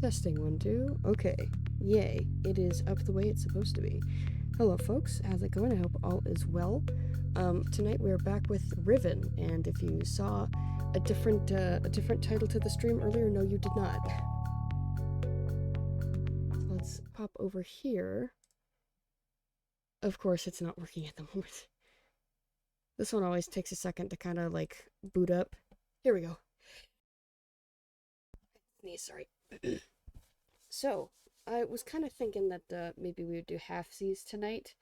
Testing 1, 2. Okay. Yay. It is up the way it's supposed to be. Hello, folks. How's it going? I hope all is well. Tonight we're back with Riven, and if you saw a different title to the stream earlier, no, you did not. So let's pop over here. Of course, it's not working at the moment. This one always takes a second to kind of like boot up. Here we go. Sorry. So, I was kind of thinking that maybe we would do half-sies tonight.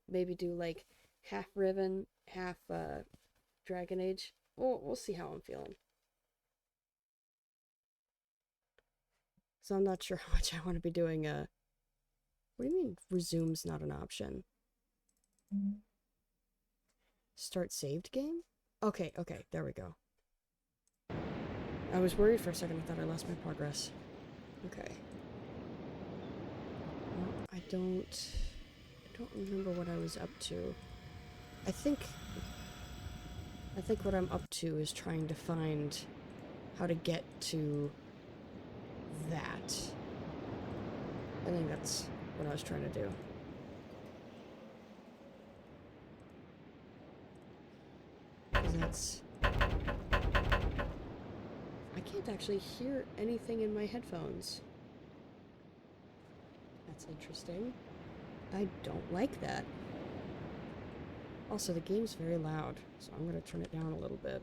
Maybe do like half Riven, half Dragon Age. We'll see how I'm feeling. So I'm not sure how much I want to be doing. What do you mean resume's not an option? Start saved game? Okay, there we go. I was worried for a second. I thought I lost my progress. Okay. Well, I don't remember what I was up to. I think what I'm up to is trying to find how to get to that. I think that's what I was trying to do. Because I can't actually hear anything in my headphones. That's interesting. I don't like that. Also, the game's very loud, so I'm going to turn it down a little bit.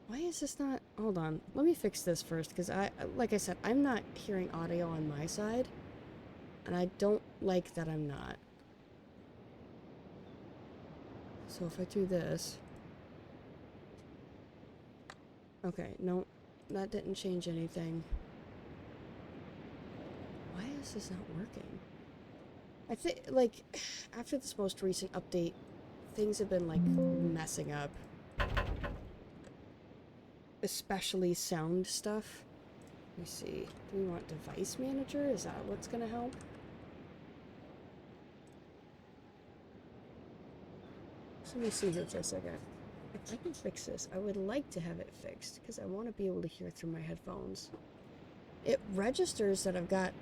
Why is this not... Hold on. Let me fix this first, because like I said, I'm not hearing audio on my side, and I don't like that I'm not. So if I do this... Okay, no, that didn't change anything. Why is this not working? I think, like, after this most recent update, things have been, like, messing up. Especially sound stuff. Let me see. Do we want device manager? Is that what's gonna help? So let me see here for a second. If I can fix this, I would like to have it fixed, because I want to be able to hear through my headphones. It registers that I've got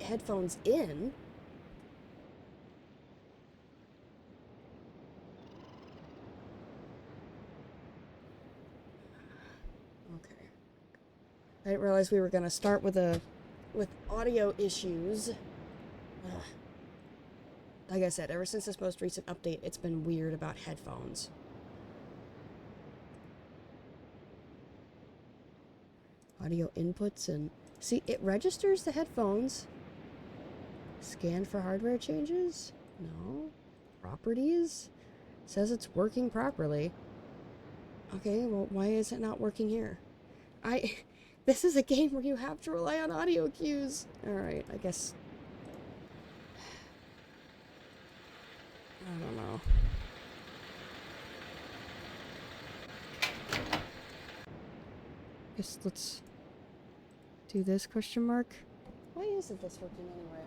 headphones in. Okay. I didn't realize we were going to start with audio issues. Ugh. Like I said, ever since this most recent update, it's been weird about headphones. Audio inputs and... See, it registers the headphones. Scan for hardware changes? No. Properties? Says it's working properly. Okay, well, why is it not working here? This is a game where you have to rely on audio cues. Alright, I guess... I don't know. Guess let's do this question mark. Why isn't this working anyway?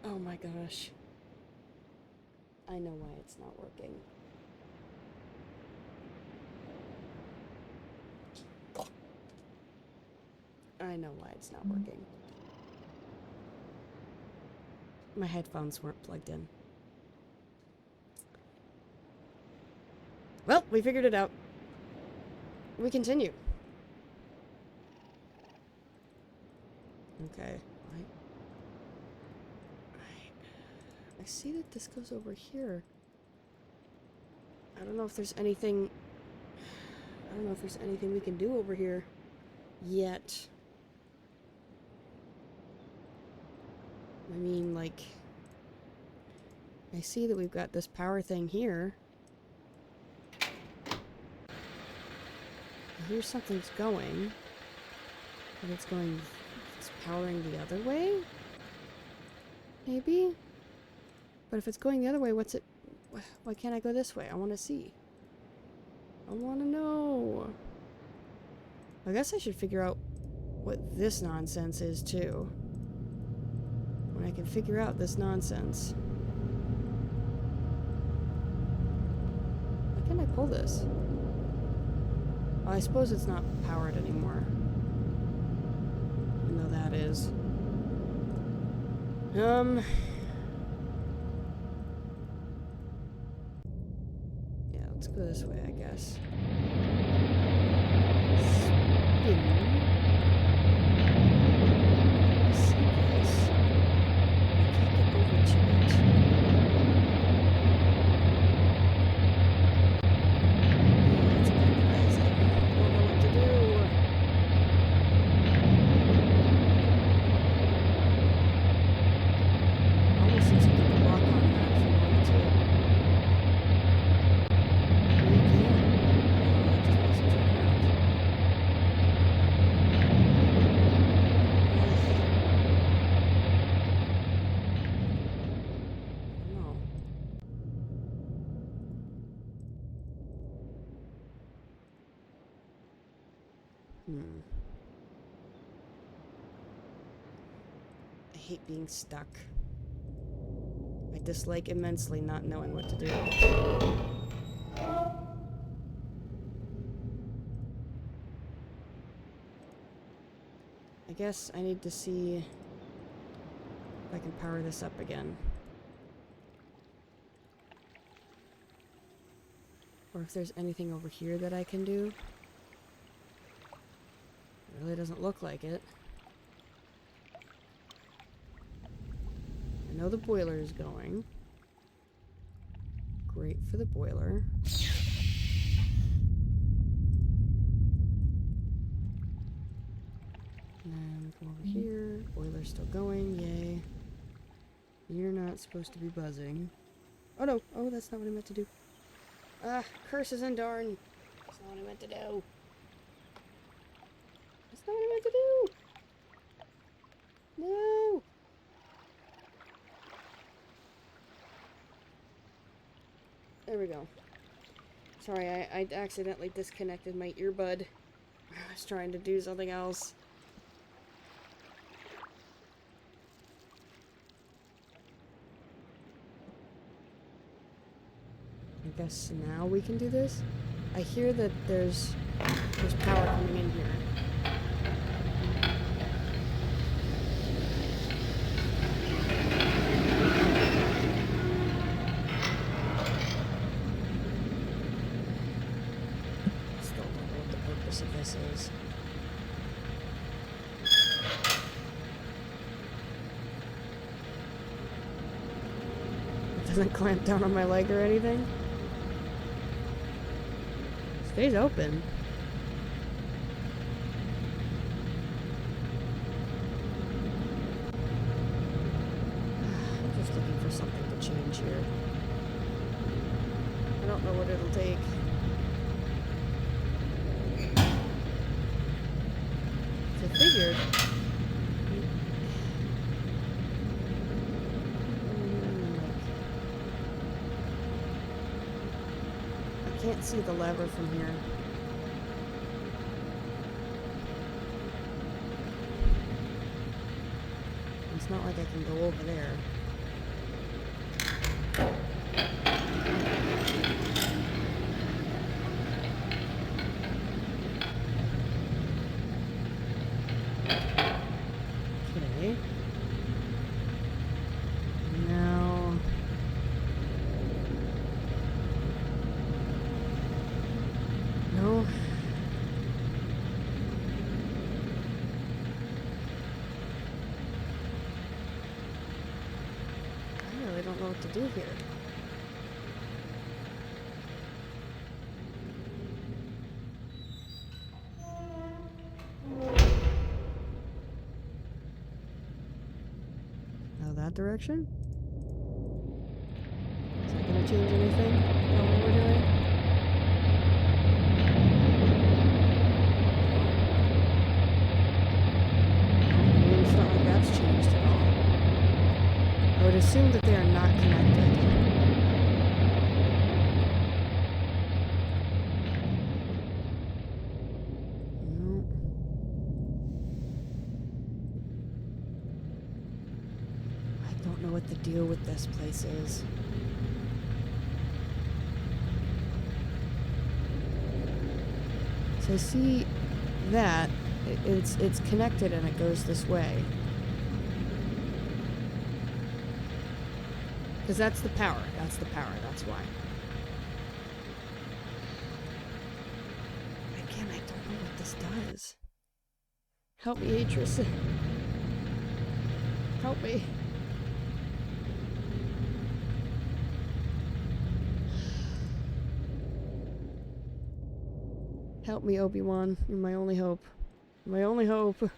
Oh my gosh. I know why it's not working. I know why it's not working. My headphones weren't plugged in. Well, we figured it out. We continue. Okay. I see that this goes over here. I don't know if there's anything... I don't know if there's anything we can do over here yet. I mean, like... I see that we've got this power thing here. Here's something's going. But it's going... It's powering the other way? Maybe? But if it's going the other way, what's it... Why can't I go this way? I want to see. I want to know. I guess I should figure out what this nonsense is, too. When I can figure out this nonsense. Why can't I pull this? Well, I suppose it's not powered anymore. Even though that is. Yeah, let's go this way, I guess. Spin. See this. I can't get over to it. It's organizing. I don't know what to do. Almost looks like you could walk on that if you wanted to. Maybe you can. No, that just makes it turn around. No. I hate being stuck. I dislike immensely not knowing what to do. I guess I need to see if I can power this up again. Or if there's anything over here that I can do. It really doesn't look like it. I know the boiler is going. Great for the boiler. And then come over here. Boiler's still going. Yay. You're not supposed to be buzzing. Oh no. Oh, that's not what I meant to do. Ah, curses and darn. That's not what I meant to do. That's not what I meant to do. No. There we go. Sorry, I accidentally disconnected my earbud. I was trying to do something else. I guess now we can do this? I hear that there's power coming in here. Still don't know what the purpose of this is. It doesn't clamp down on my leg or anything. Stays open. I'm just looking for something to change here. I don't know what it'll take. I figured. I can't see the lever from here. It's not like I can go over there. Okay. Now... No. I really don't know what to do here. Now that direction? Is that gonna change anything about what we're doing? It's not like that's changed at all. I would assume that they are not connected. No. I don't know what the deal with this place is. So I see that. It's connected and it goes this way. Because that's the power. That's the power. That's why. Again, I don't know what this does. Help me, Atris. Help me. Help me, Obi-Wan. You're my only hope. My only hope.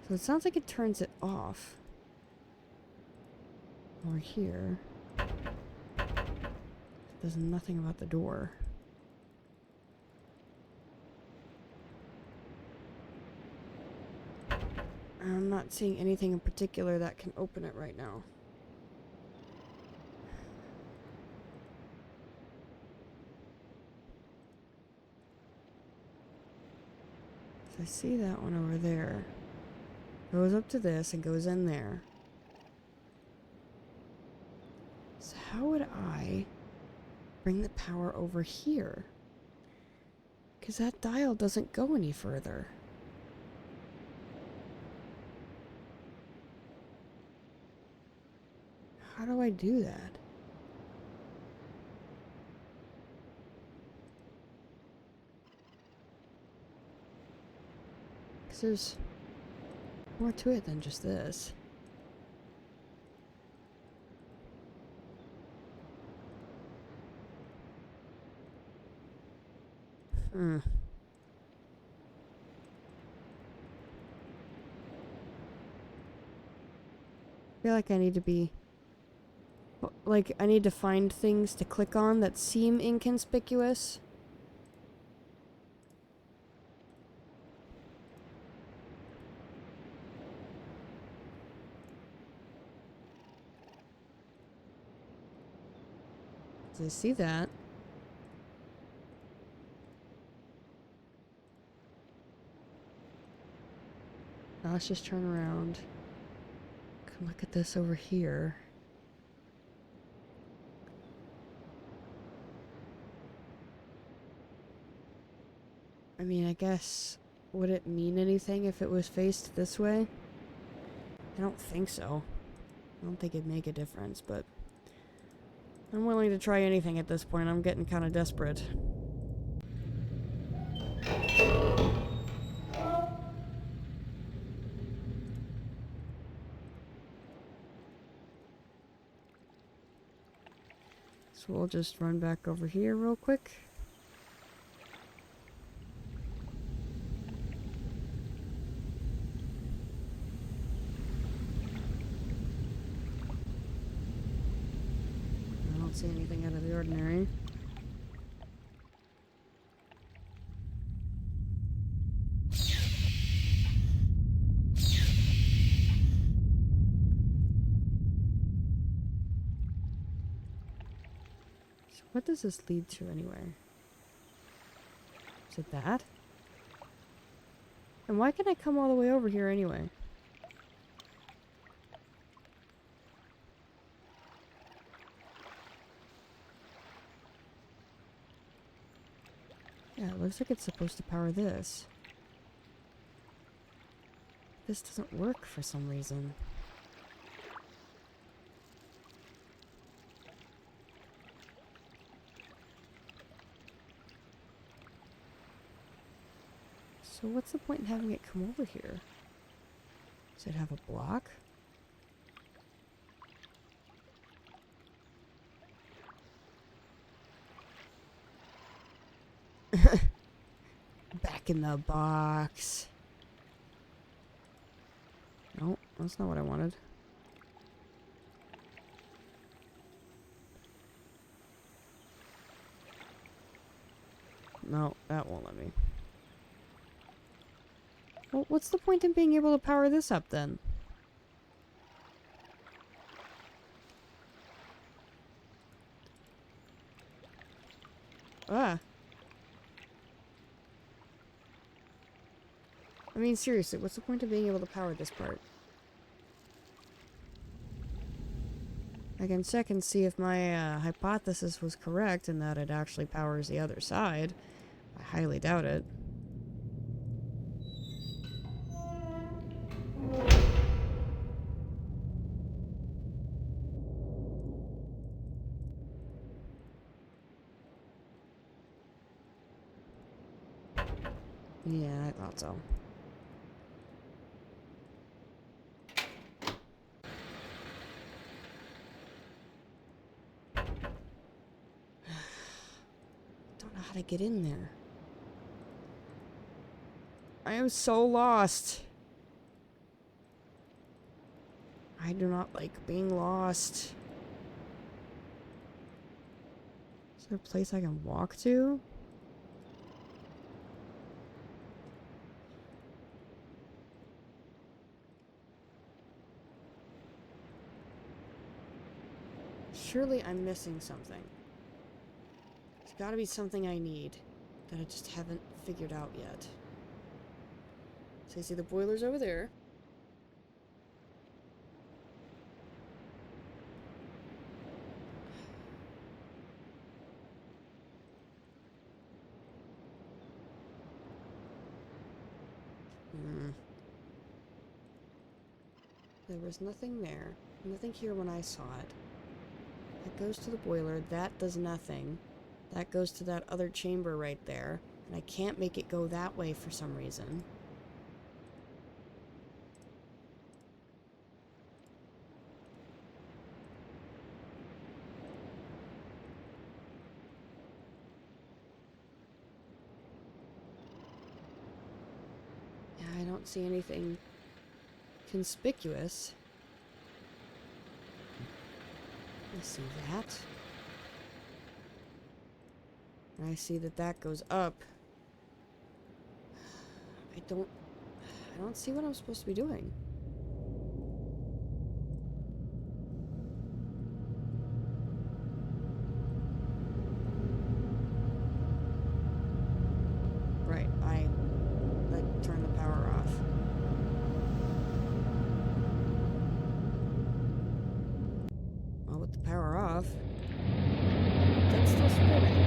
So it sounds like it turns it off. Over here. There's nothing about the door. I'm not seeing anything in particular that can open it right now. So I see that one over there. Goes up to this and goes in there. So how would I bring the power over here? Because that dial doesn't go any further. How do I do that? Because there's more to it than just this. I feel like I need to be... Like, I need to find things to click on that seem inconspicuous. So I see that. Now let's just turn around. Come look at this over here. I mean, I guess, would it mean anything if it was faced this way? I don't think so. I don't think it'd make a difference, but I'm willing to try anything at this point. I'm getting kind of desperate. So we'll just run back over here real quick. I don't see anything out of the ordinary. So what does this lead to anyway? Is it that? And why can I come all the way over here anyway? Yeah, it looks like it's supposed to power this. This doesn't work for some reason. So what's the point in having it come over here? Does it have a block? Back in the box. No, that's not what I wanted. No, that won't let me. Well, what's the point in being able to power this up then? Ah. I mean, seriously, what's the point of being able to power this part? I can check and see if my hypothesis was correct and that it actually powers the other side. I highly doubt it. Yeah, I thought so. Don't know how to get in there. I am so lost. I do not like being lost. Is there a place I can walk to? Surely I'm missing something. There's gotta be something I need that I just haven't figured out yet. So you see the boiler's over there. There was nothing there. Nothing here when I saw it. That goes to the boiler. That does nothing. That goes to that other chamber right there. And I can't make it go that way for some reason. Yeah, I don't see anything conspicuous. I see that. And I see that that goes up. I don't see what I'm supposed to be doing. Right, I turned the power off. Well, with the power off, that's still spinning.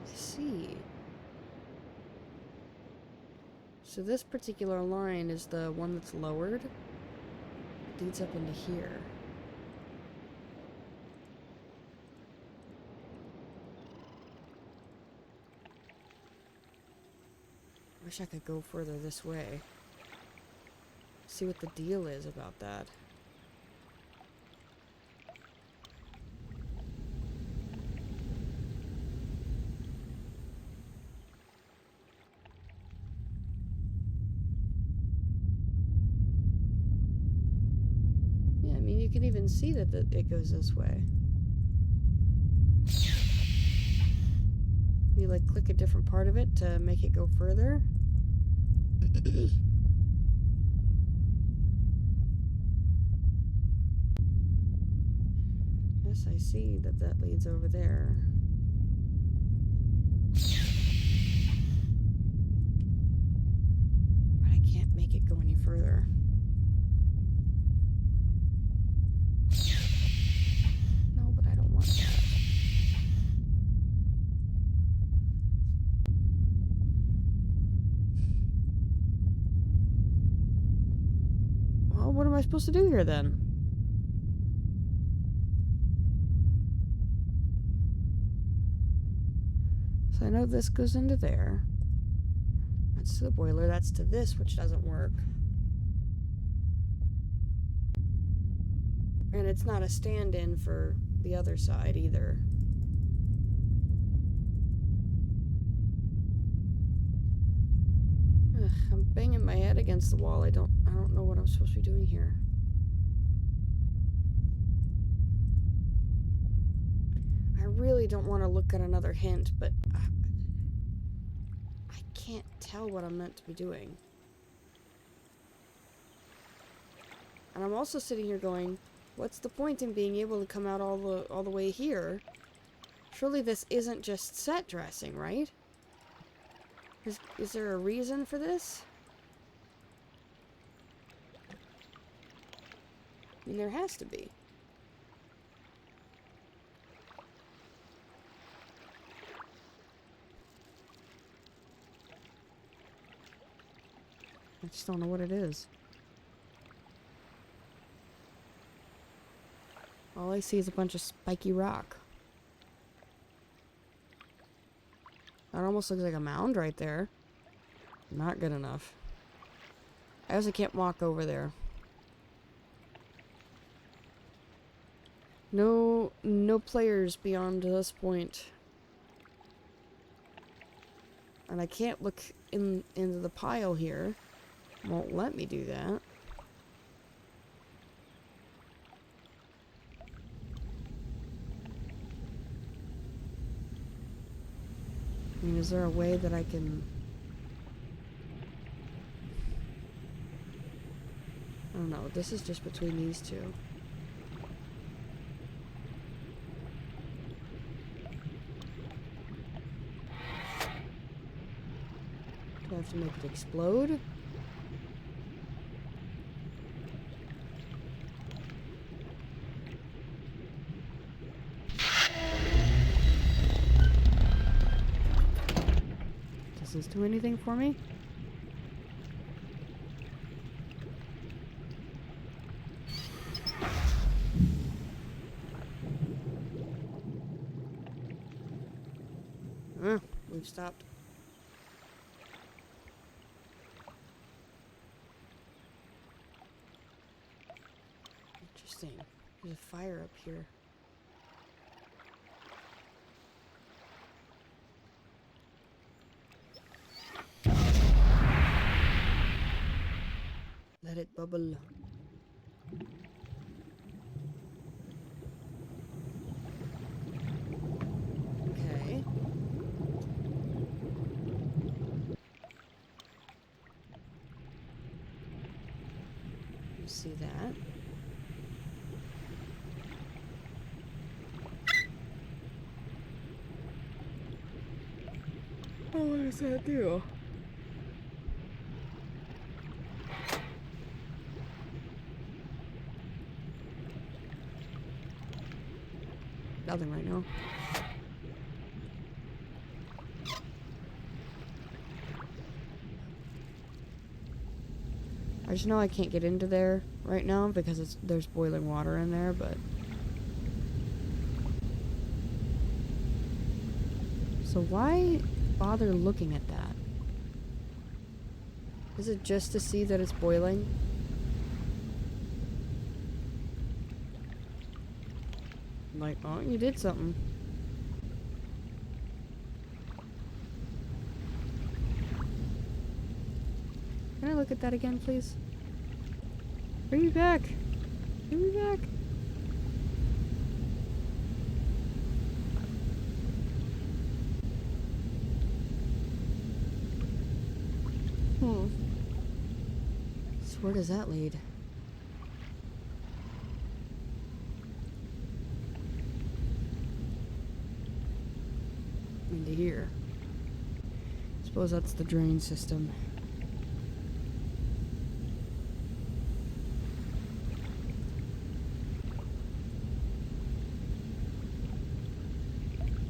I see. So this particular line is the one that's lowered. It leads up into here. Wish I could go further this way. See what the deal is about that. Yeah, I mean, you can even see that it goes this way. You like click a different part of it to make it go further. Yes, I see that leads over there. But I can't make it go any further. No, but I don't want that. Well, what am I supposed to do here then? So I know this goes into there. That's to the boiler. That's to this, which doesn't work. And it's not a stand-in for the other side either. Ugh, I'm banging my head against the wall. I don't know what I'm supposed to be doing here. I really don't want to look at another hint, but I can't tell what I'm meant to be doing. And I'm also sitting here going, What's the point in being able to come out all the way here? Surely this isn't just set dressing, right? Is there a reason for this? I mean, there has to be. I just don't know what it is. All I see is a bunch of spiky rock. That almost looks like a mound right there. Not good enough. I also can't walk over there. No players beyond this point. And I can't look into the pile here. Won't let me do that. I mean, is there a way that I can... I don't know. This is just between these two. Do I have to make it explode? Does this do anything for me? We've stopped. Interesting. There's a fire up here. Let it bubble. Okay. You see that? Oh, what does that do? Nothing right now. I just know I can't get into there right now because there's boiling water in there, but... So why bother looking at that? Is it just to see that it's boiling? Like, oh, you did something. Can I look at that again, please? Bring me back! Bring me back! So where does that lead? Into here. Suppose that's the drain system.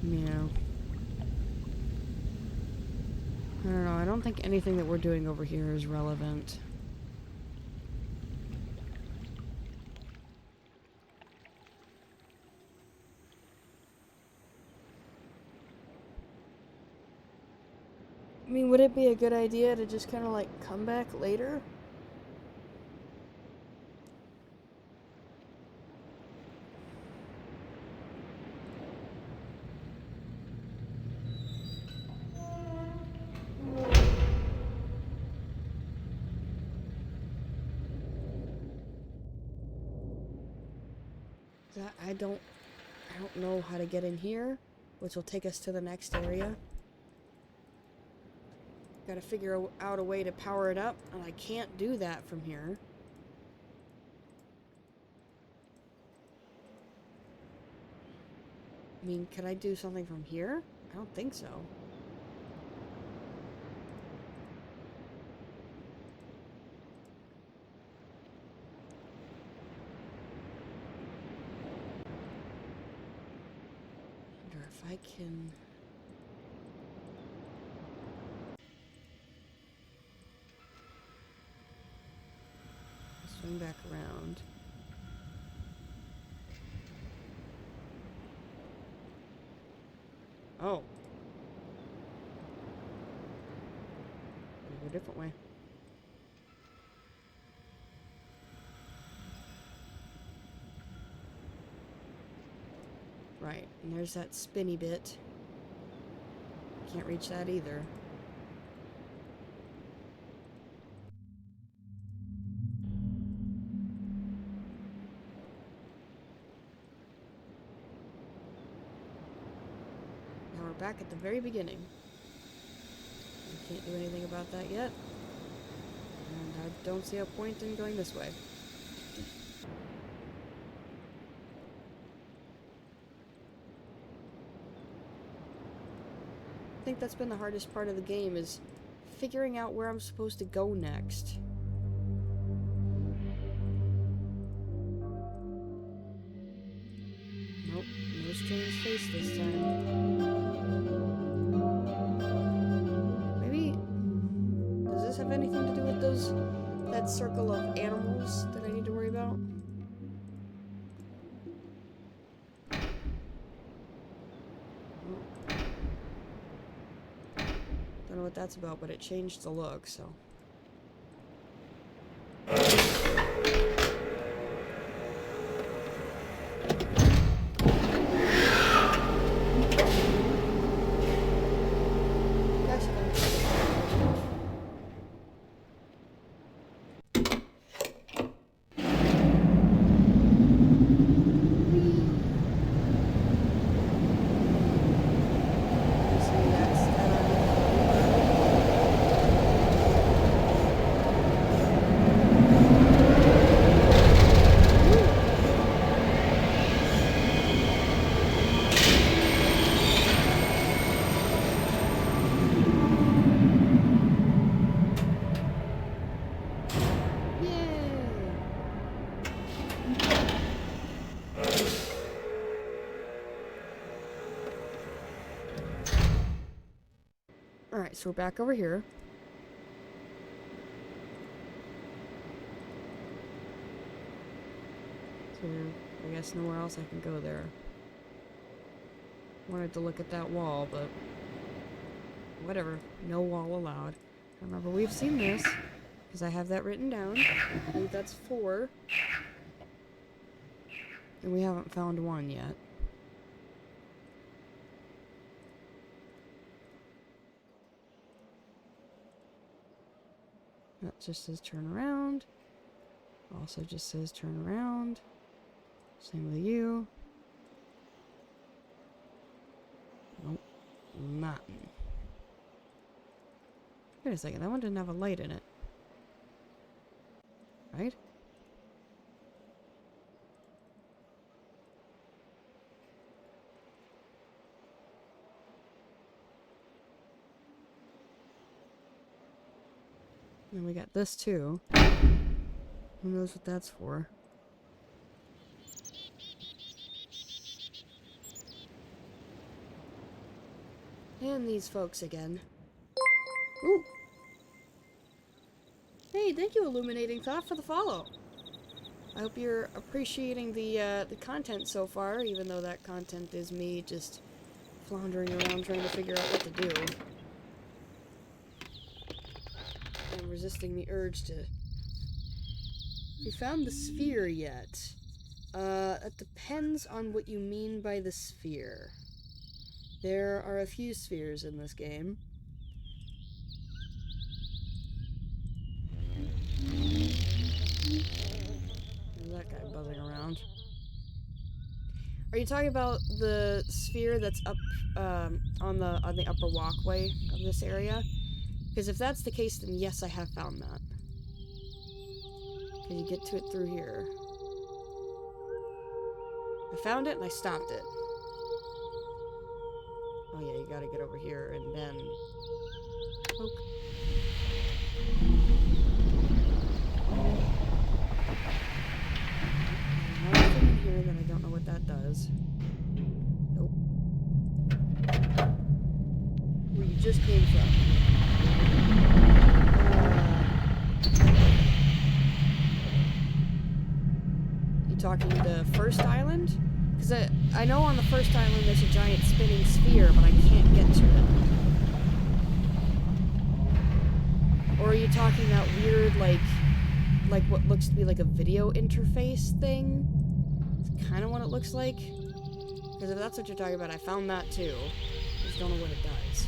Yeah. I don't know. I don't think anything that we're doing over here is relevant. I mean, would it be a good idea to just kind of like come back later? I don't know how to get in here, which will take us to the next area. Gotta figure out a way to power it up, and I can't do that from here. I mean, could I do something from here? I don't think so. I wonder if I can... swing back around. Oh. Go a different way. Right, and there's that spinny bit. Can't reach that either. Now we're back at the very beginning. I can't do anything about that yet. And I don't see a point in going this way. I think that's been the hardest part of the game, is figuring out where I'm supposed to go next. Nope, no strange face this time. Maybe... does this have anything to do with that circle of animals that I need to worry about? Don't know what that's about, but it changed the look, so... Alright, so we're back over here. So, I guess nowhere else I can go there. Wanted to look at that wall, but... whatever. No wall allowed. Remember, we've seen this, because I have that written down. I believe that's 4. And we haven't found 1 yet. That just says turn around. Also just says turn around. Same with you. Nope. Nothing. Wait a second, that one didn't have a light in it. Right? And we got this too. Who knows what that's for? And these folks again. Ooh! Hey, thank you, Illuminating Thought, for the follow. I hope you're appreciating the content so far, even though that content is me just floundering around trying to figure out what to do. I'm resisting the urge to... You found the sphere yet? It depends on what you mean by the sphere. There are a few spheres in this game. There's that guy buzzing around. Are you talking about the sphere that's up on the upper walkway of this area? Because if that's the case, then yes, I have found that. Can you get to it through here? I found it and I stopped it. Oh yeah, you gotta get over here and then... Poke. Another thing in here that I don't know what that does. Nope. Where you just came from. You talking the first island? Because I know on the first island there's a giant spinning sphere, but I can't get to it. Or are you talking that weird, like what looks to be like a video interface thing? It's kind of what it looks like. Because if that's what you're talking about, I found that too. I just don't know what it does.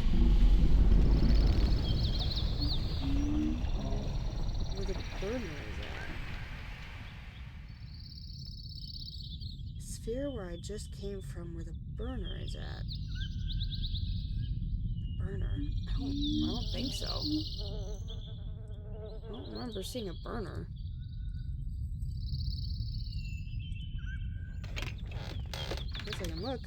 Where the burner is at. Sphere where I just came from, where the burner is at. Burner? I don't think so. I don't remember seeing a burner. Guess I can look.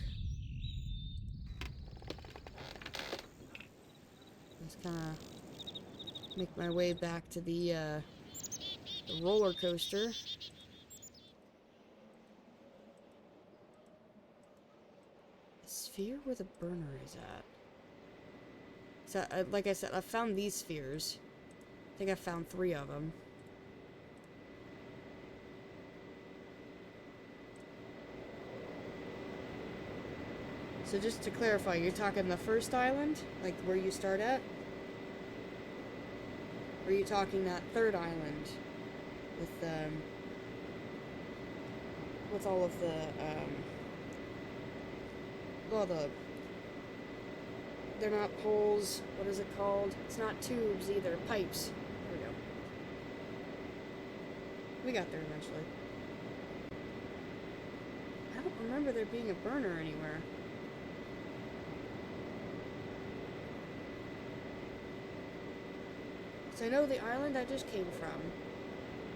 Let's kind of make my way back to the roller coaster. The sphere where the burner is at. So, like I said, I found these spheres. I think I found 3 of them. So just to clarify, you're talking the first island? Like where you start at? Or are you talking that third island? With all of the, well, they're not poles, what is it called? It's not tubes either, pipes. There we go. We got there eventually. I don't remember there being a burner anywhere. So I know the island I just came from,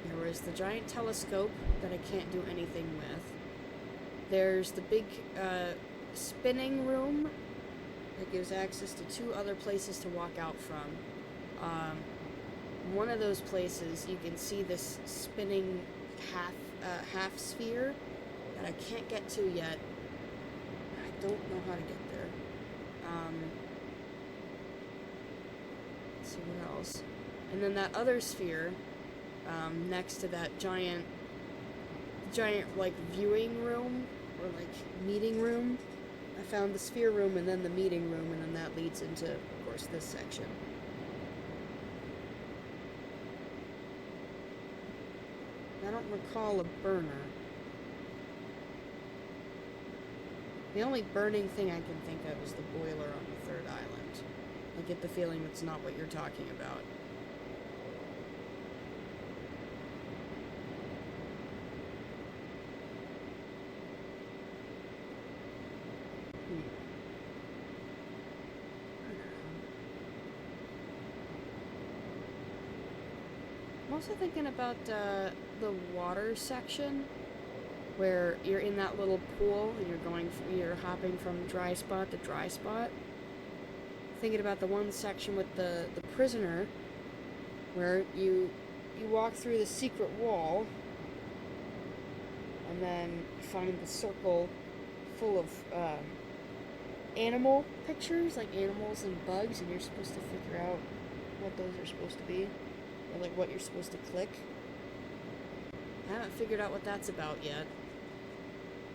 there was the giant telescope that I can't do anything with. There's the big spinning room that gives access to 2 other places to walk out from. One of those places you can see this spinning half sphere that I can't get to yet. I don't know how to get there. Let's see what else. And then that other sphere, next to that giant like viewing room or like meeting room. I found the sphere room and then the meeting room, and then that leads into, of course, this section. I don't recall a burner. The only burning thing I can think of is the boiler on the third island. I get the feeling that's not what you're talking about. I'm also thinking about the water section, where you're in that little pool and you're hopping from dry spot to dry spot. Thinking about the one section with the prisoner, where you walk through the secret wall, and then find the circle full of animal pictures, like animals and bugs, and you're supposed to figure out what those are supposed to be. Or like what you're supposed to click. I haven't figured out what that's about yet.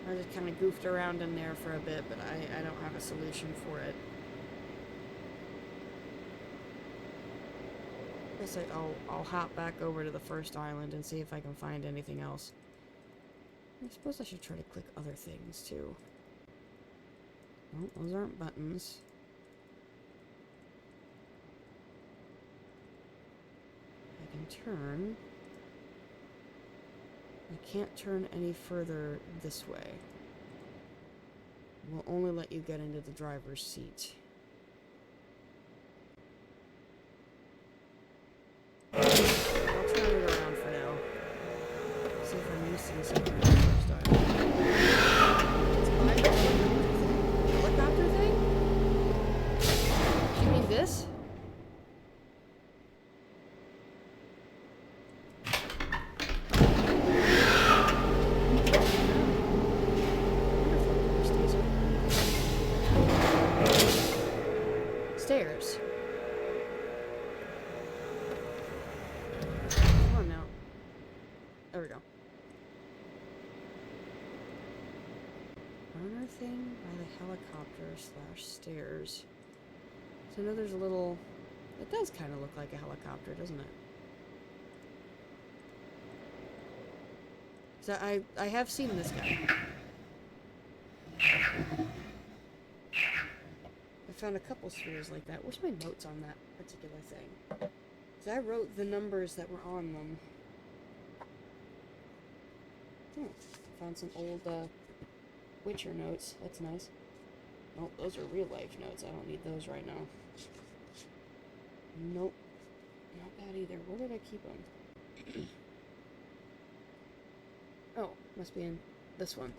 I just kind of goofed around in there for a bit, but I don't have a solution for it. I guess I'll hop back over to the first island and see if I can find anything else. I suppose I should try to click other things too. Well, those aren't buttons. I can turn. I can't turn any further this way. We'll only let you get into the driver's seat. I'll turn it around for now. See if I'm missing something in the first island. It's my helicopter thing? stairs. Come on now. There we go. Unearthing by the helicopter/stairs. So I know there's a little... It does kind of look like a helicopter, doesn't it? So I have seen this guy. I found a couple spheres like that. Where's my notes on that particular thing? So I wrote the numbers that were on them. Oh, found some old Witcher notes. That's nice. Oh, those are real life notes. I don't need those right now. Nope. Not bad either. Where did I keep them? Oh, must be in this one.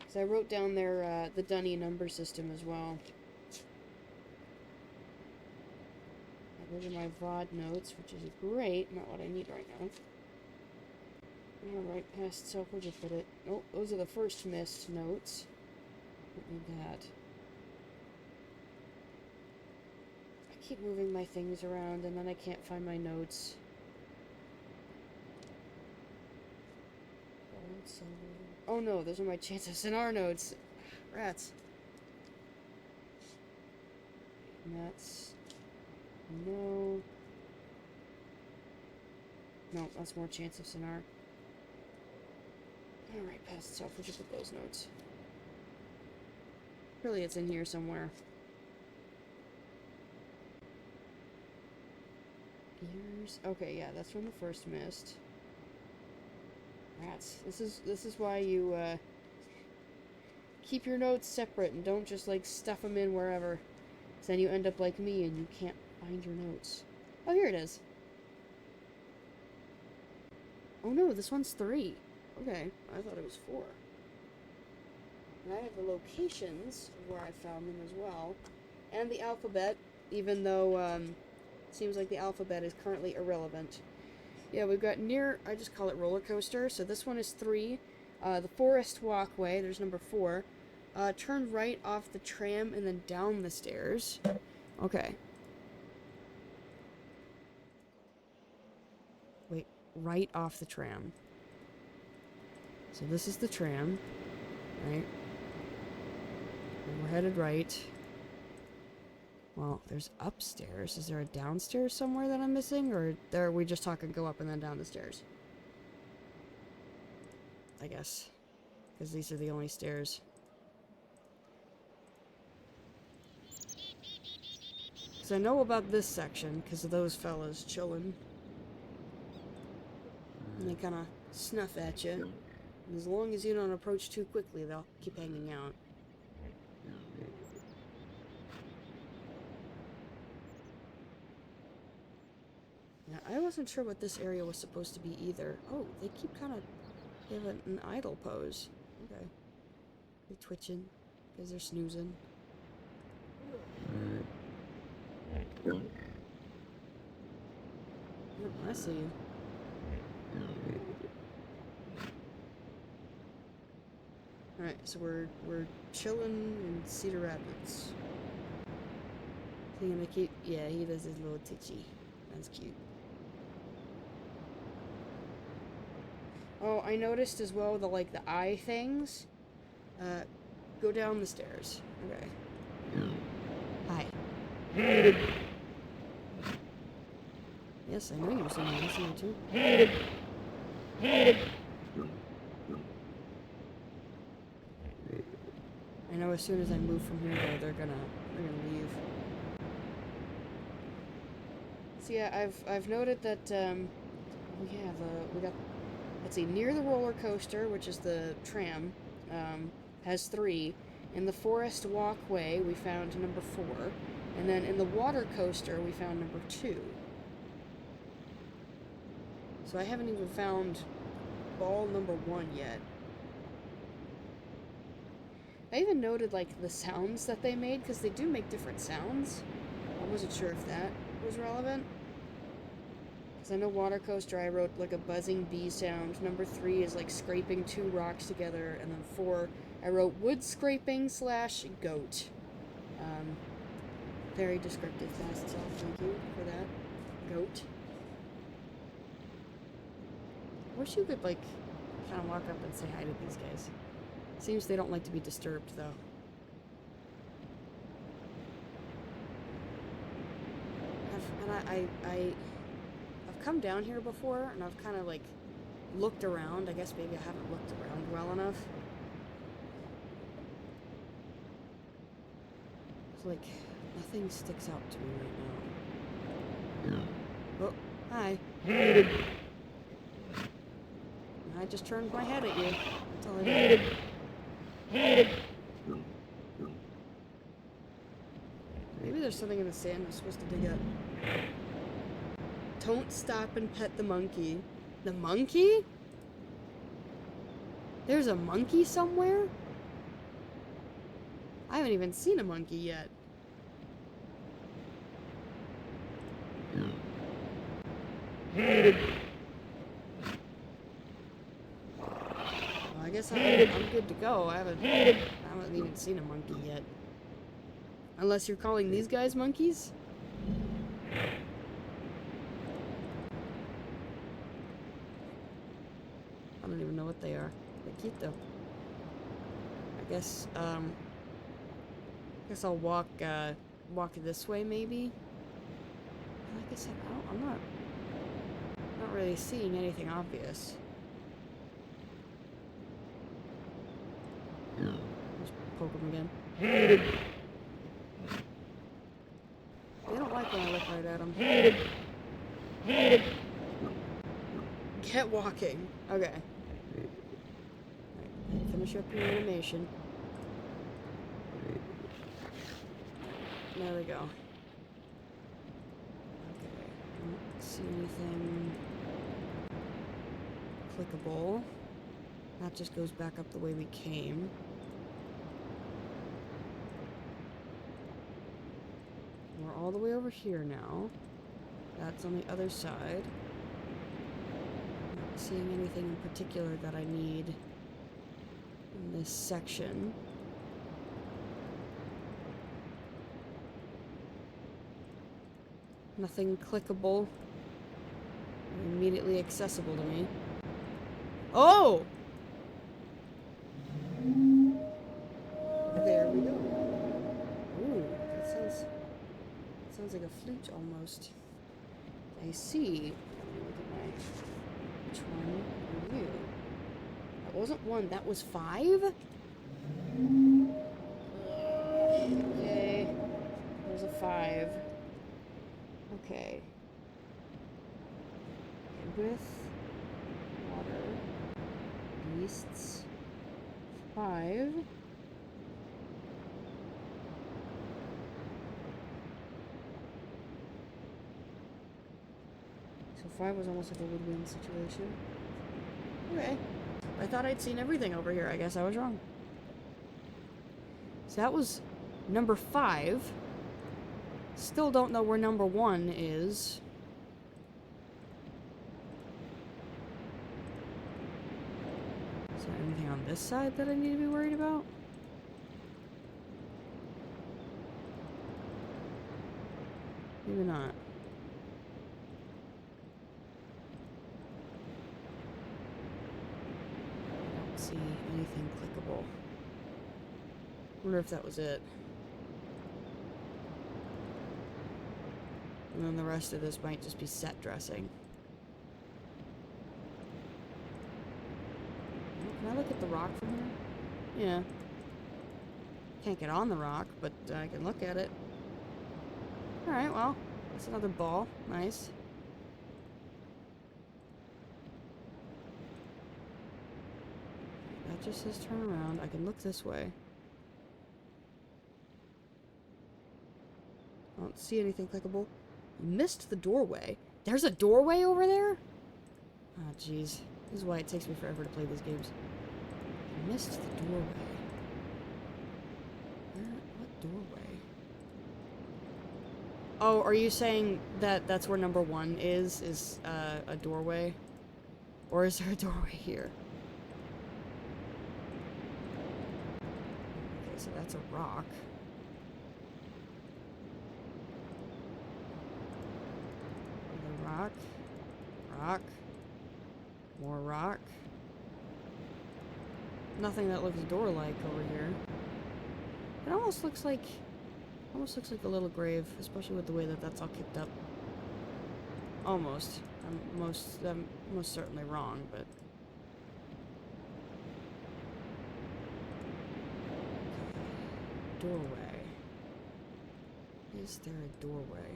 So I wrote down their the Dunny number system as well. Those are my VOD notes, which is great. Not what I need right now. Alright, past self, where'd you put it? Oh, those are the first missed notes. Don't need that. I keep moving my things around and then I can't find my notes. Oh no, those are my chance of Sinar notes. Rats. And that's... No. No, that's more chance of Sinar. Alright, past itself. Where'd you put those notes? Really, it's in here somewhere. Ears. Okay, yeah, that's from the first mist. Rats. This is why you keep your notes separate and don't just like stuff them in wherever. So then you end up like me and you can't find your notes. Oh, here it is. Oh no, this one's 3. Okay, I thought it was 4. And I have the locations of where I found them as well. And the alphabet, even though it seems like the alphabet is currently irrelevant. Yeah, we've got near, I just call it roller coaster, so this one is 3. The forest walkway, there's number 4. Turn right off the tram and then down the stairs. Okay. Wait, right off the tram. So this is the tram, right? And we're headed right. Well, there's upstairs. Is there a downstairs somewhere that I'm missing? Or are we just talking go up and then down the stairs? I guess. Because these are the only stairs. Because I know about this section because of those fellas chilling. And they kind of snuff at you. And as long as you don't approach too quickly, they'll keep hanging out. Yeah, I wasn't sure what this area was supposed to be either. Oh, they keep kind of... They have an idle pose. Okay. They're twitching because they're snoozing. Oh, I see you. Alright, so we're chilling in Cedar Rapids. He's gonna keep... Yeah, he does his little titchy. That's cute. Oh, I noticed as well the eye things. Go down the stairs. Okay. Hi. Yes, I know you were saying I see you too. I know as soon as I move from here, they're gonna leave. So yeah, I've noted that we got, let's see, near the roller coaster, which is the tram, has 3. In the forest walkway, we found number 4, and then in the water coaster, we found number 2. So I haven't even found ball number 1 yet. I even noted, the sounds that they made, because they do make different sounds. I wasn't sure if that was relevant. Because Because I know Water Coaster, I wrote like a buzzing bee sound. Number 3 is like scraping 2 rocks together. And then 4, I wrote wood scraping / goat. Very descriptive, fast self. Thank you for that. Goat. I wish you could like kind of walk up and say hi to these guys. Seems they don't like to be disturbed though. I've come down here before, and I've kind of, like, looked around. I guess maybe I haven't looked around well enough. It's like, nothing sticks out to me right now. Oh, hi. I just turned my head at you. That's all I did. Maybe there's something in the sand I'm supposed to dig up. Don't stop and pet the monkey. The monkey? There's a monkey somewhere? I haven't even seen a monkey yet. Well, I guess I'm good to go. I haven't even seen a monkey yet. Unless you're calling these guys monkeys? I don't even know what they are. They're cute though. I guess I'll walk this way maybe. Like I said, I'm not really seeing anything obvious. Just poke them again. They don't like when I look right at them. Get walking. Okay. Right, finish up your animation. There we go. Okay. I don't see anything clickable. That just goes back up the way we came. We're all the way over here now. That's on the other side. Not seeing anything in particular that I need in this section. Nothing clickable. Immediately accessible to me. Oh! There we go. Ooh, that sounds like a flute almost. I see. Let me look at my... Which one are you? That wasn't 1, that was 5? Okay. There's a 5. Okay. With water. Beasts. 5. So 5 was almost like a woodwind situation. Okay. I thought I'd seen everything over here. I guess I was wrong. So that was number 5. Still don't know where number 1 is. Is there anything on this side that I need to be worried about? Maybe not. I don't see anything clickable. Wonder if that was it. And then the rest of this might just be set dressing. Can I look at the rock from here? Yeah. Can't get on the rock, but I can look at it. Alright, well, that's another ball. Nice. That just says turn around. I can look this way. I don't see anything clickable. You missed the doorway. There's a doorway over there? Oh, jeez. This is why it takes me forever to play these games. You missed the doorway. What doorway? Oh, are you saying that that's where number 1 is a doorway? Or is there a doorway here? Okay, so that's a rock. Another rock. Rock. More rock. Nothing that looks door-like over here. It almost looks like a little grave, especially with the way that that's all kicked up. Almost. I'm most certainly wrong, but doorway. Is there a doorway?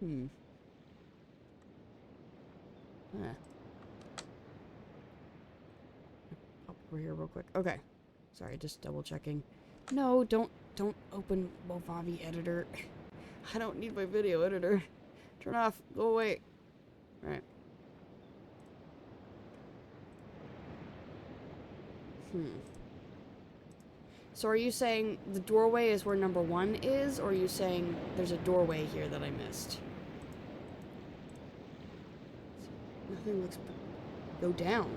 Hmm. Eh. Pop over here real quick. Okay. Sorry, just double checking. No, don't open Movavi editor. I don't need my video editor. Turn off. Go away. Alright. Hmm. So are you saying the doorway is where number 1 is, or are you saying there's a doorway here that I missed? Nothing looks... Go down.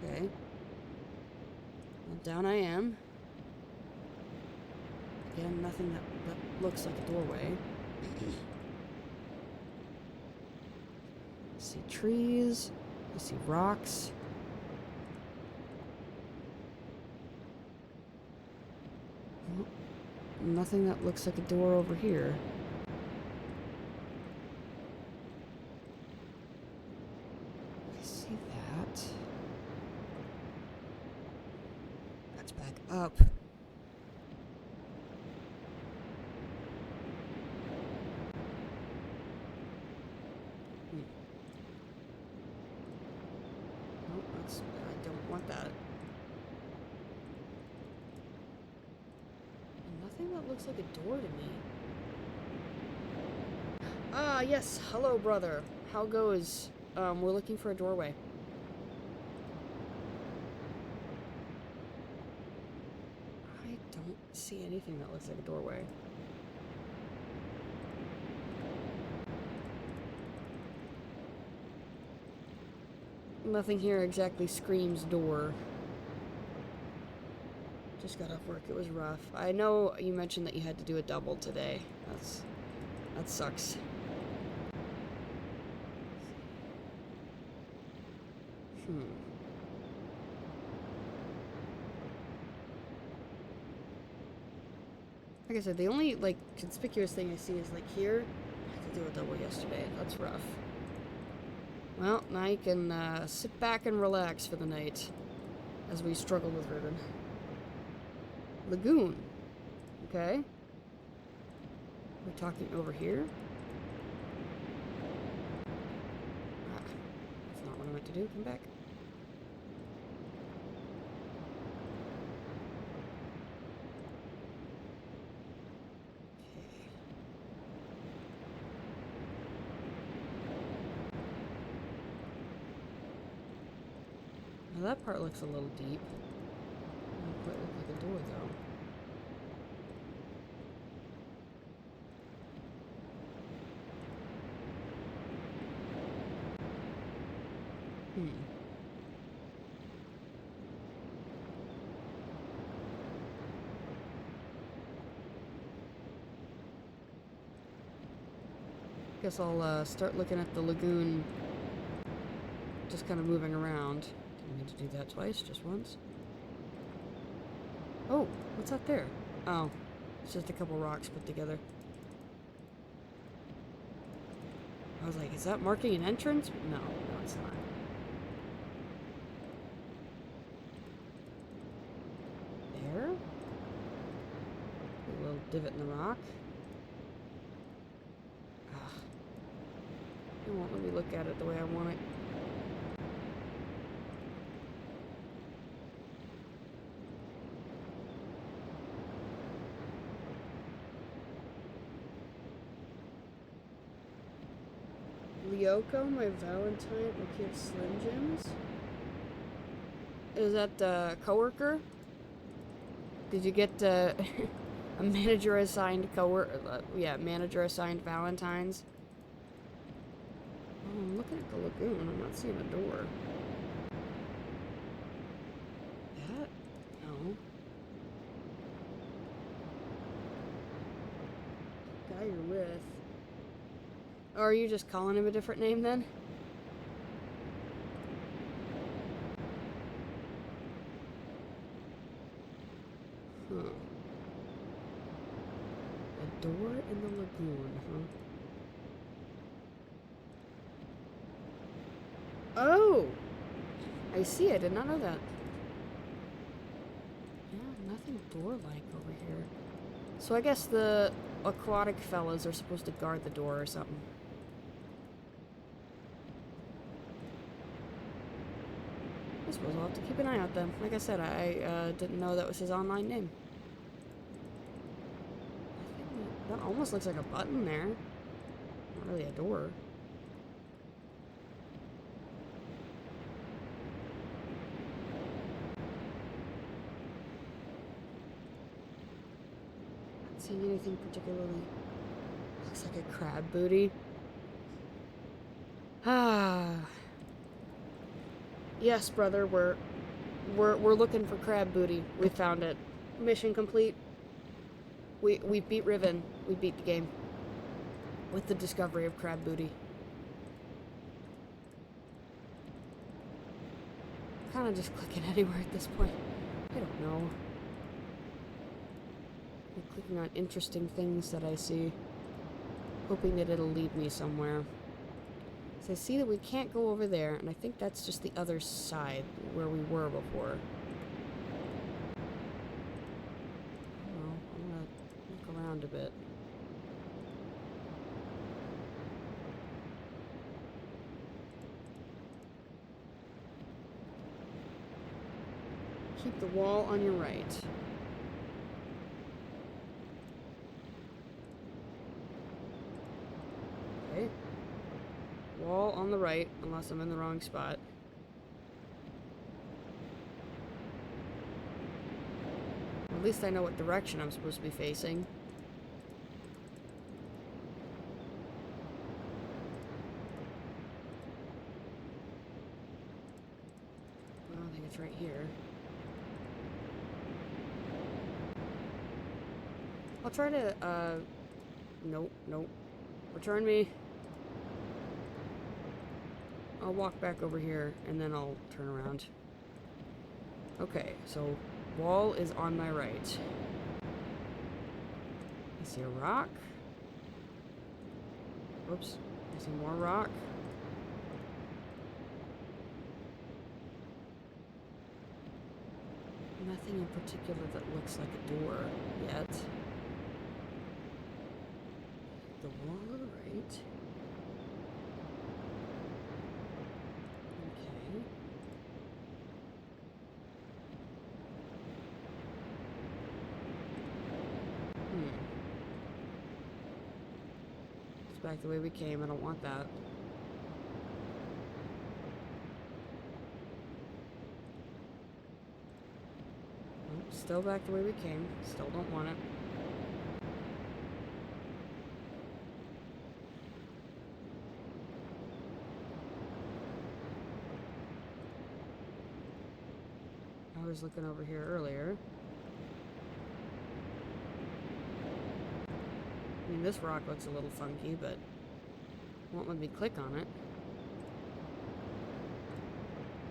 Okay. Well, down I am. Again, nothing that looks like a doorway. I see trees. I see rocks. Nothing that looks like a door over here. I see that. That's back up. Nope, I don't want that. And nothing that looks like a door to me. Ah, yes. Hello, brother. How goes? We're looking for a doorway. I don't see anything that looks like a doorway. Nothing here exactly screams door. Just got off work. It was rough. I know you mentioned that you had to do a double today. That sucks. Like I said, the only, like, conspicuous thing I see is, like, here. I had to do a double yesterday. That's rough. Well, now you can, sit back and relax for the night. As we struggle with Riven. Lagoon. Okay. We're talking over here. Ah, that's not what I meant to do. Come back. Okay. Now that part looks a little deep. Doesn't quite look like a door, though. Guess I'll start looking at the lagoon, just kind of moving around. Didn't mean to do that twice, just once. Oh, what's that there? Oh, it's just a couple rocks put together. I was like, is that marking an entrance? No, it's not. There? A little divot in the rock. Ugh. It won't let me look at it the way I want it. Lyoko, my Valentine. Okay, Slim Jims. Is that the coworker? Did you get a manager assigned yeah, manager assigned Valentines? Oh, I'm looking at the lagoon. I'm not seeing a door. That? No. Guy you're with. Or are you just calling him a different name then? Huh. A door in the lagoon, huh? Oh! I see, I did not know that. Yeah, nothing door-like over here. So I guess the aquatic fellas are supposed to guard the door or something. I suppose I'll have to keep an eye out then. Like I said, I didn't know that was his online name. Nothing that almost looks like a button there. Not really a door. Not seeing anything particularly. Looks like a crab booty. Ah. Yes, brother, we're looking for crab booty. We found it. Mission complete. We beat Riven. We beat the game. With the discovery of crab booty. Kind of just clicking anywhere at this point. I don't know. I'm clicking on interesting things that I see. Hoping that it'll lead me somewhere. So I see that we can't go over there, and I think that's just the other side where we were before. I don't know. I'm gonna look around a bit. Keep the wall on your right. Okay. Wall on the right, unless I'm in the wrong spot. Well, at least I know what direction I'm supposed to be facing. Well, I think it's right here. I'll try to, nope, nope. Return me. I'll walk back over here, and then I'll turn around. Okay, so wall is on my right. I see a rock. Oops. I see more rock. Nothing in particular that looks like a door yet. The wall on the right. Okay. It's back the way we came. I don't want that. Nope, still back the way we came. Still don't want it. I was looking over here earlier. I mean, this rock looks a little funky, but won't let me click on it.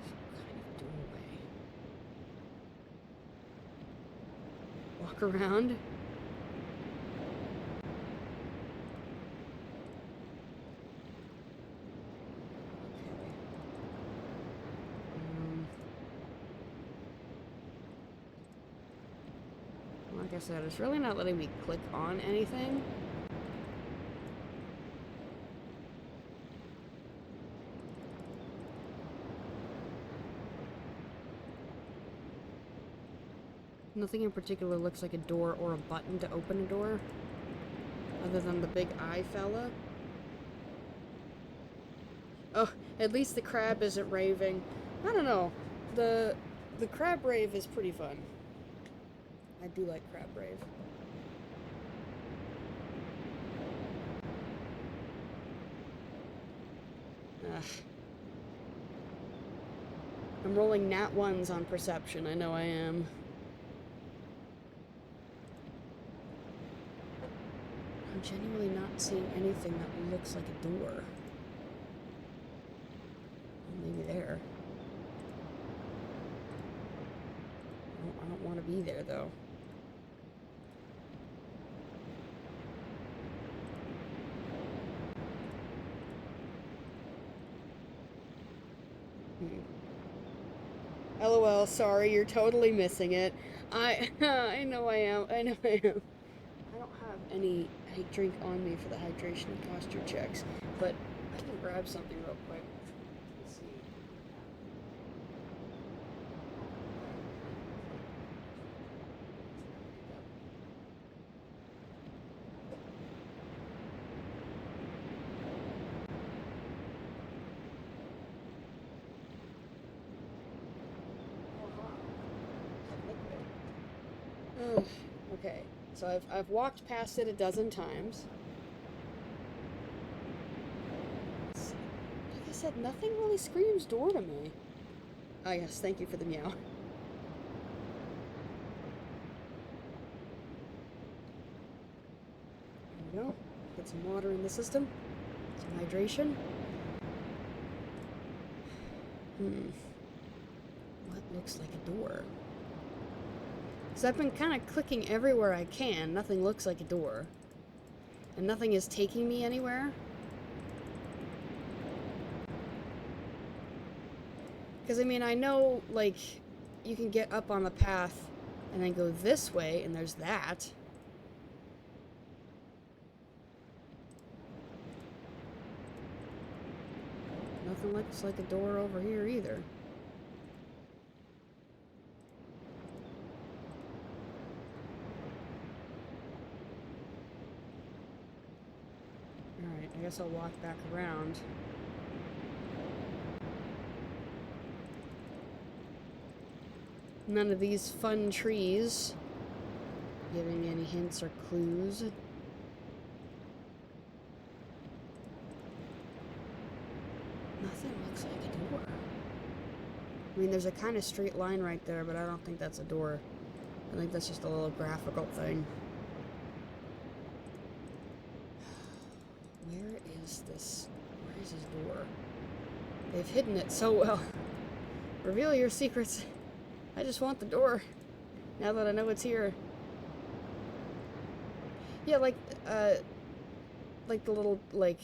Some kind of doorway. Walk around. Like I said, it's really not letting me click on anything. Nothing in particular looks like a door or a button to open a door. Other than the big eye fella. Oh, at least the crab isn't raving. I don't know. The crab rave is pretty fun. I do like crab rave. Ugh. I'm rolling nat ones on perception. I know I am. I'm genuinely not seeing anything that looks like a door. Well, maybe there. I don't want to be there, though. LOL, sorry, you're totally missing it. I know I am. I know I am. I don't have any drink on me for the hydration and posture checks, but I can grab something real quick. Let's see. Oh, okay, so I've walked past it a dozen times. Like I said, nothing really screams door to me. Ah, yes, thank you for the meow. Here we go. Get some water in the system. Some hydration. What looks like a door? Because I've been kind of clicking everywhere I can. Nothing looks like a door. And nothing is taking me anywhere. Because, I mean, I know, like, you can get up on the path and then go this way, and there's that. Nothing looks like a door over here either. Alright, I guess I'll walk back around. None of these fun trees giving any hints or clues. Nothing looks like a door. I mean, there's a kind of straight line right there, but I don't think that's a door. I think that's just a little graphical thing. Where is this? Where is his door? They've hidden it so well. Reveal your secrets. I just want the door. Now that I know it's here. Yeah, like the little, like...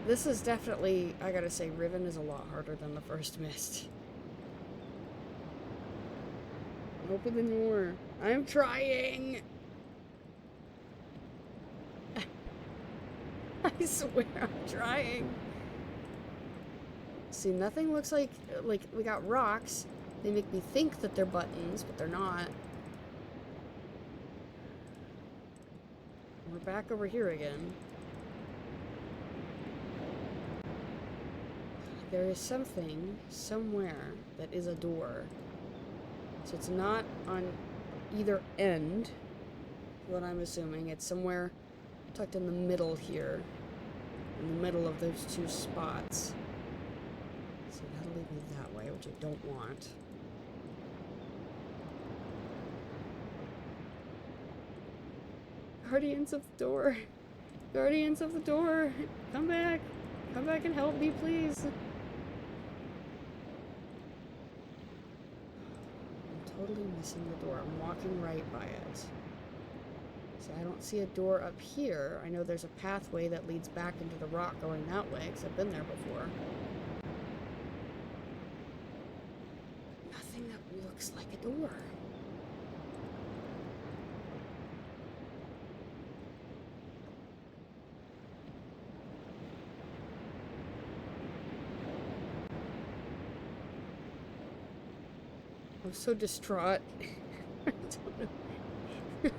This is definitely, I gotta say, Riven is a lot harder than the first Mist. Open the door. I'm trying! I swear I'm trying. See, nothing looks like we got rocks. They make me think that they're buttons, but they're not. We're back over here again. There is something somewhere that is a door. So it's not on either end, what I'm assuming. It's somewhere tucked in the middle here. In the middle of those two spots. So that'll lead me that way, which I don't want. Guardians of the door. Guardians of the door. Come back. Come back and help me, please. I'm totally missing the door. I'm walking right by it. So I don't see a door up here. I know there's a pathway that leads back into the rock going that way, because I've been there before. Nothing that looks like a door. I'm so distraught. I don't know.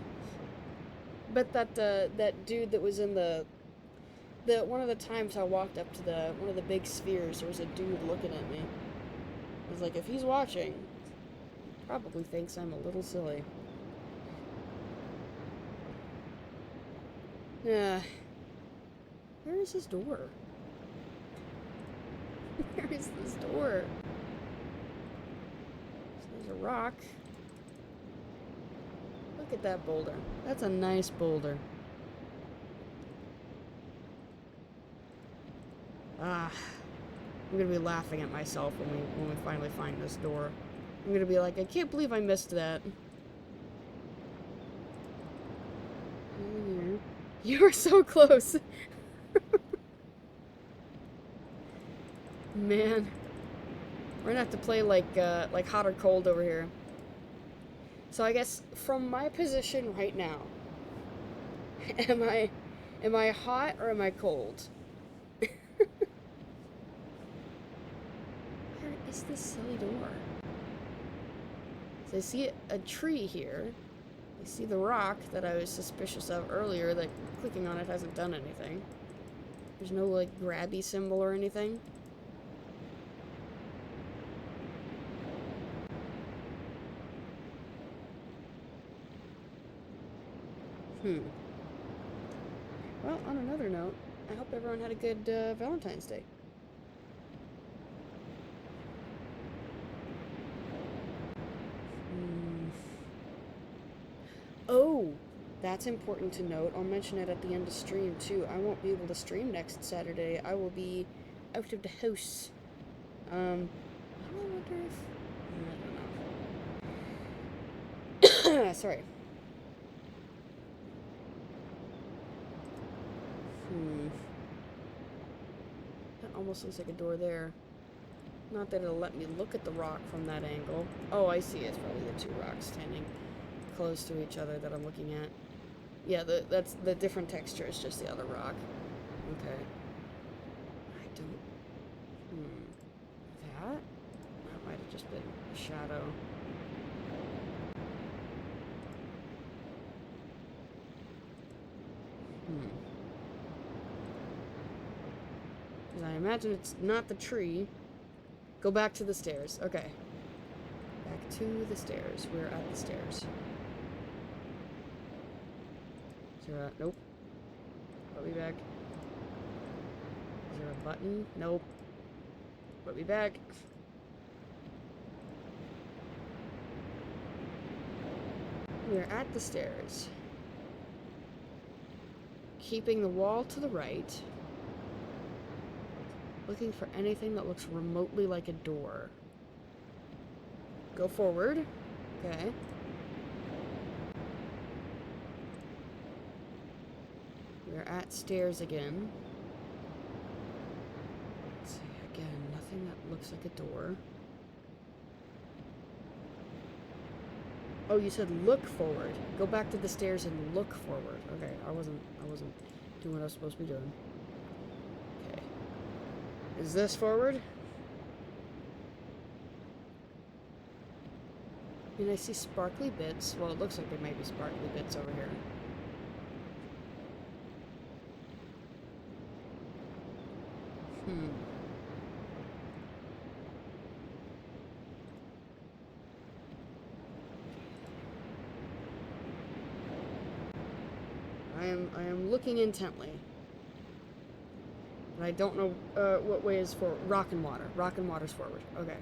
Bet that that dude that was in the one of the times I walked up to the one of the big spheres, there was a dude looking at me. I was like, if he's watching, he probably thinks I'm a little silly. Yeah. Where is his door? Where is this door? So there's a rock. Look at that boulder. That's a nice boulder. Ah, I'm gonna be laughing at myself when we finally find this door. I'm gonna be like, I can't believe I missed that. Here. You are so close. Man. We're gonna have to play like hot or cold over here. So I guess from my position right now, am I hot or am I cold? Where is this silly door? So I see a tree here. I see the rock that I was suspicious of earlier that clicking on it hasn't done anything. There's no like grabby symbol or anything. Well, on another note, I hope everyone had a good Valentine's Day. Oh, that's important to note. I'll mention it at the end of stream too. I won't be able to stream next Saturday. I will be out of the house. I wonder if I don't know. Sorry. That almost looks like a door there. Not that it'll let me look at the rock from that angle. Oh, I see. It's probably the two rocks standing close to each other that I'm looking at. Yeah, that's the different texture is just the other rock. Okay. I don't... That? That might have just been a shadow. I imagine it's not the tree. Go back to the stairs. Okay. Back to the stairs. We're at the stairs. Is there a... Nope. Put me back. Is there a button? Nope. Put me back. We're at the stairs. Keeping the wall to the right. Looking for anything that looks remotely like a door. Go forward. Okay. We're at stairs again. Let's see, again, nothing that looks like a door. Oh, you said look forward. Go back to the stairs and look forward. Okay, I wasn't doing what I was supposed to be doing. Okay. Is this forward? I mean, I see sparkly bits. Well, it looks like there may be sparkly bits over here. I am looking intently. And I don't know what way is forward. Rock and water. Rock and water's forward. Okay.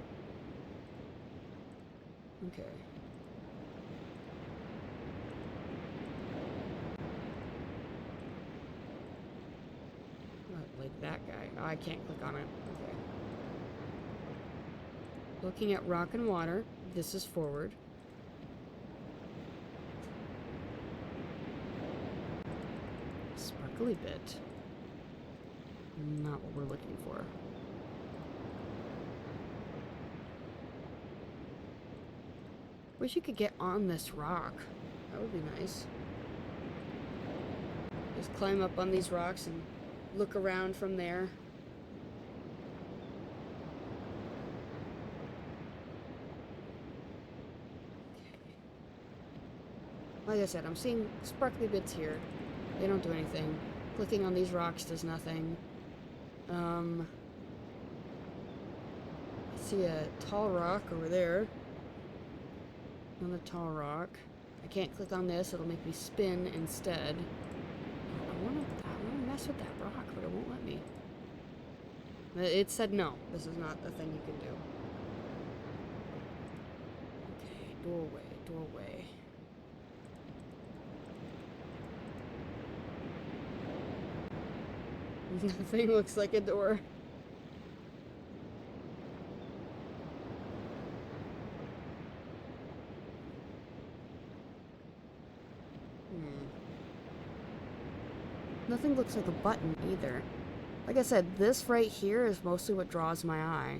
Okay. Not like that guy. Oh, I can't click on it. Okay. Looking at rock and water. This is forward. Sparkly bit. Not what we're looking for. Wish you could get on this rock. That would be nice. Just climb up on these rocks and look around from there. Like I said, I'm seeing sparkly bits here. They don't do anything. Clicking on these rocks does nothing. I see a tall rock over there. Another tall rock. I can't click on this, it'll make me spin instead. I wanna mess with that rock, but it won't let me. It said no. This is not a thing you can do. Okay, doorway, doorway. Nothing looks like a door. Nothing looks like a button either. Like I said, this right here is mostly what draws my eye.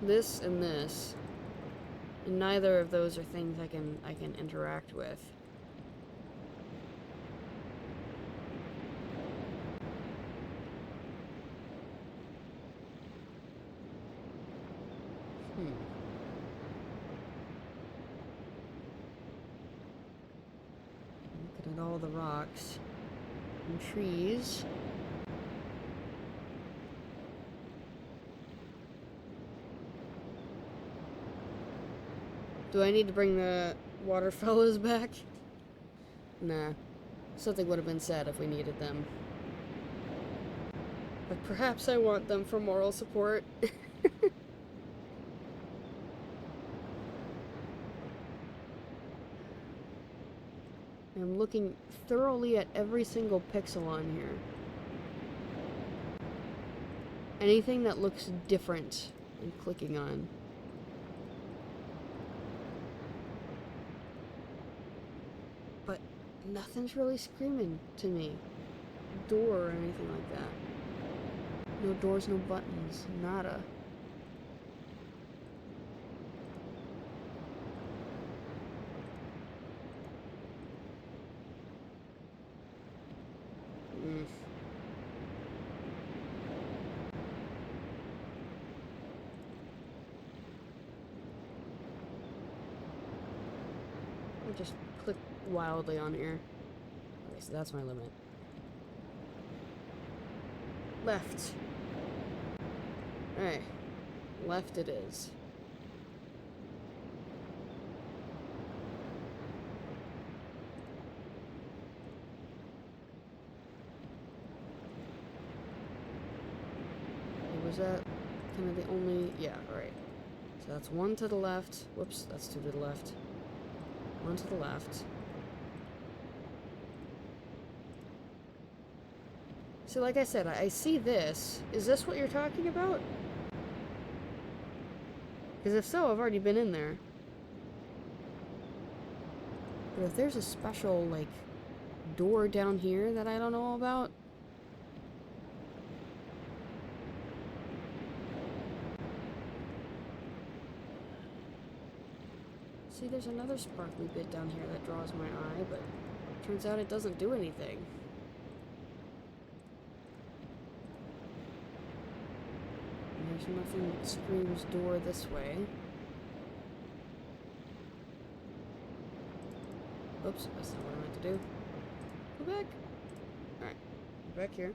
This and this. And neither of those are things I can interact with. Looking at all the rocks and trees. Do I need to bring the water fellows back? Nah. Something would have been said if we needed them. But perhaps I want them for moral support. I'm looking thoroughly at every single pixel on here. Anything that looks different, I'm clicking on. But nothing's really screaming to me. Door or anything like that. No doors, no buttons, nada. I'll just click wildly on here. Okay, so that's my limit. Left. Alright. Left it is. Was that kind of the only... Yeah, alright. So that's one to the left. Whoops, that's two to the left. One to the left. So like I said, I see this. Is this what you're talking about? Because if so, I've already been in there. But if there's a special, like, door down here that I don't know about... See, there's another sparkly bit down here that draws my eye, but turns out it doesn't do anything. And there's nothing that screams door this way. Oops, that's not what I meant to do. Go back. Alright, back here.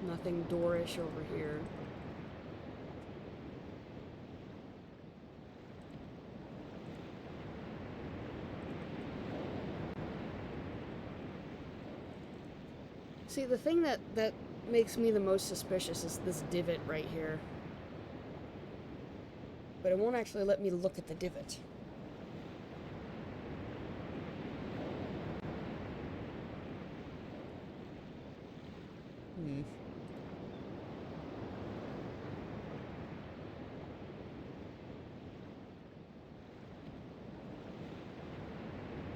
Nothing doorish over here. See, the thing that makes me the most suspicious is this divot right here. But it won't actually let me look at the divot.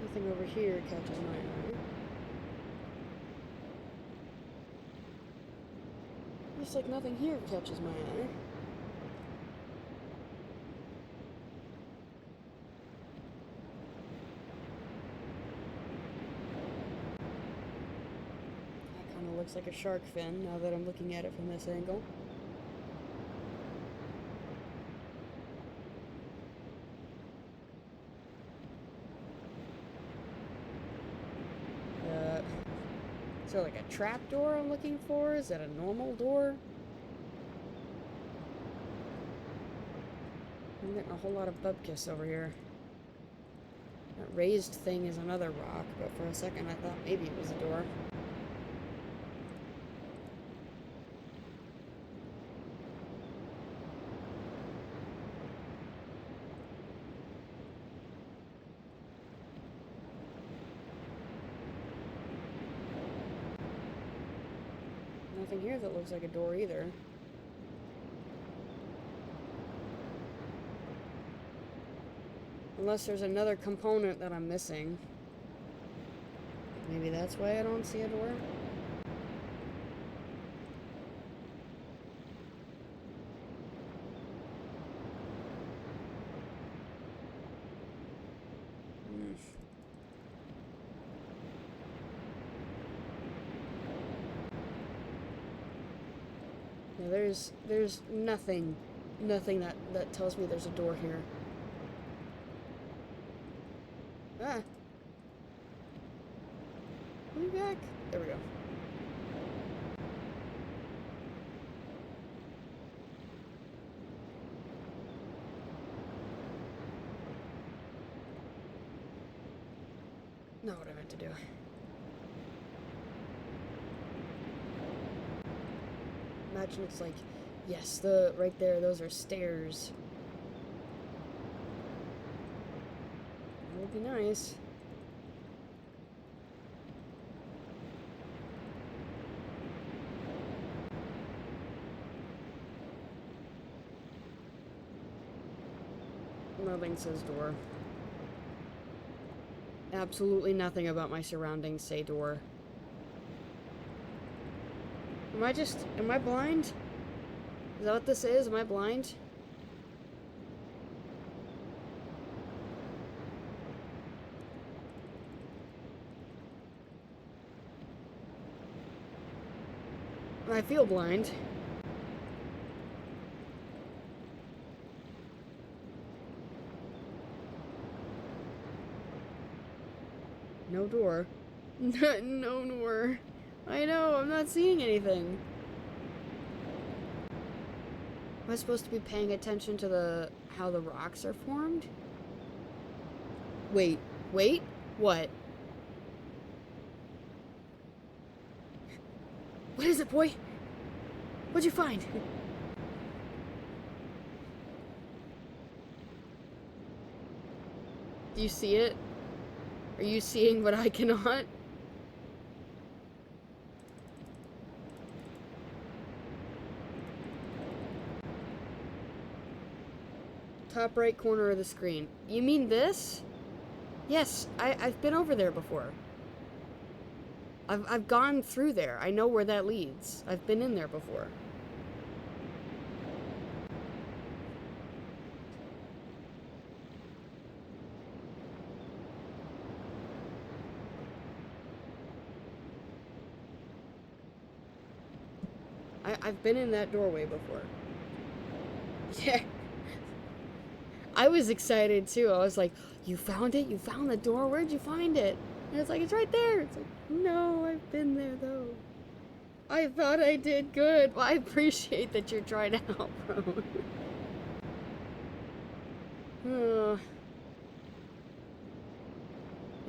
Nothing over here catches my eye. Just like nothing here catches my eye. looks like a shark fin now that I'm looking at it from this angle. Is there like a trap door I'm looking for? Is that a normal door? I'm getting a whole lot of bubkiss over here. That raised thing is another rock, but for a second I thought maybe it was a door. Nothing here that looks like a door either. Unless there's another component that I'm missing. Maybe that's why I don't see a door. Yeah, there's nothing that tells me there's a door here. Ah. Are we back? There we go. Not what I meant to do. Imagine it's like, yes, the right there, those are stairs. That would be nice. Nothing says door. Absolutely nothing about my surroundings say door. Am I blind? Is that what this is? Am I blind? I feel blind. No door. No door. I know, I'm not seeing anything. Am I supposed to be paying attention to how the rocks are formed? Wait. What? What is it, boy? What'd you find? Do you see it? Are you seeing what I cannot? Top right corner of the screen. You mean this? Yes, I've been over there before. I've gone through there. I know where that leads. I've been in there before. I've been in that doorway before. Yeah. I was excited too. I was like, you found it? You found the door? Where'd you find it? And it's like, it's right there. It's like, no, I've been there though. I thought I did good. Well, I appreciate that you're trying to help, bro.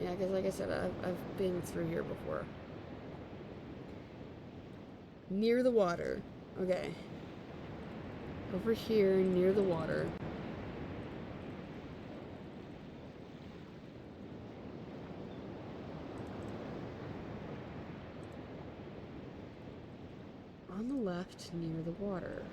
Yeah, because like I said, I've been through here before. Near the water. Okay. Over here, near the water. On the left, near the water.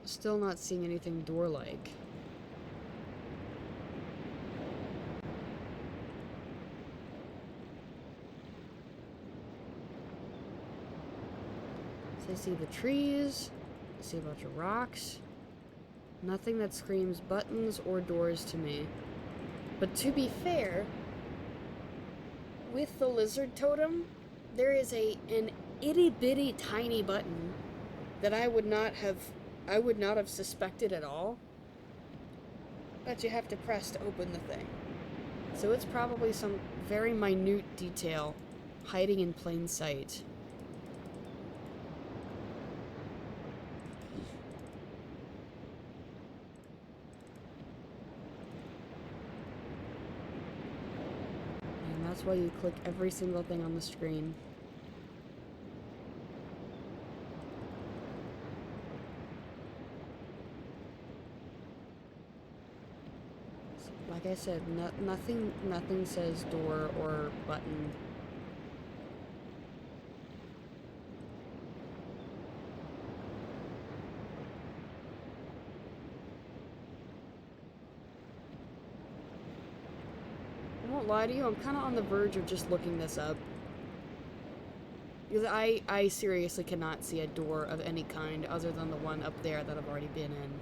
Still not seeing anything door-like. So I see the trees. I see a bunch of rocks. Nothing that screams buttons or doors to me. But to be fair, with the lizard totem, there is an itty-bitty tiny button that I would not have suspected at all that you have to press to open the thing. So it's probably some very minute detail hiding in plain sight. And that's why you click every single thing on the screen. Like I said, nothing says door or button. I won't lie to you, I'm kind of on the verge of just looking this up. Because I seriously cannot see a door of any kind other than the one up there that I've already been in.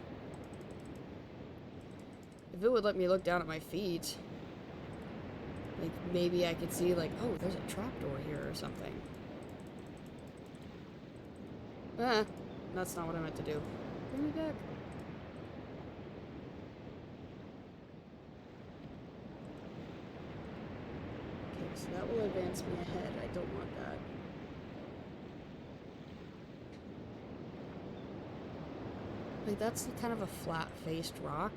If it would let me look down at my feet, like, maybe I could see, like, oh, there's a trapdoor here or something. Ah, that's not what I meant to do. Bring me back. Okay, so that will advance me ahead. I don't want that. Like, that's kind of a flat-faced rock.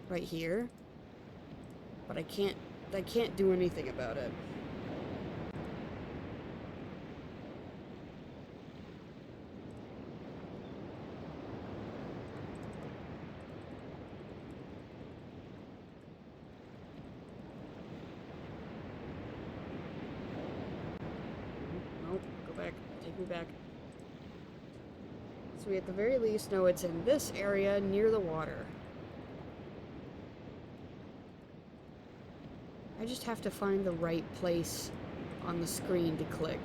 Right here. But I can't do anything about it. Nope, go back. Take me back. So we at the very least know it's in this area near the water. I just have to find the right place on the screen to click.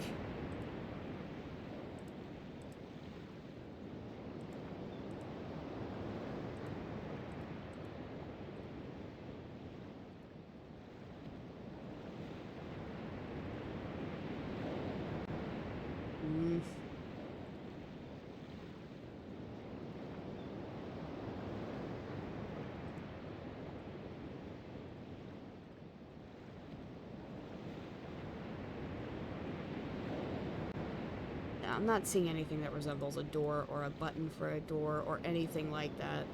I'm not seeing anything that resembles a door or a button for a door or anything like that.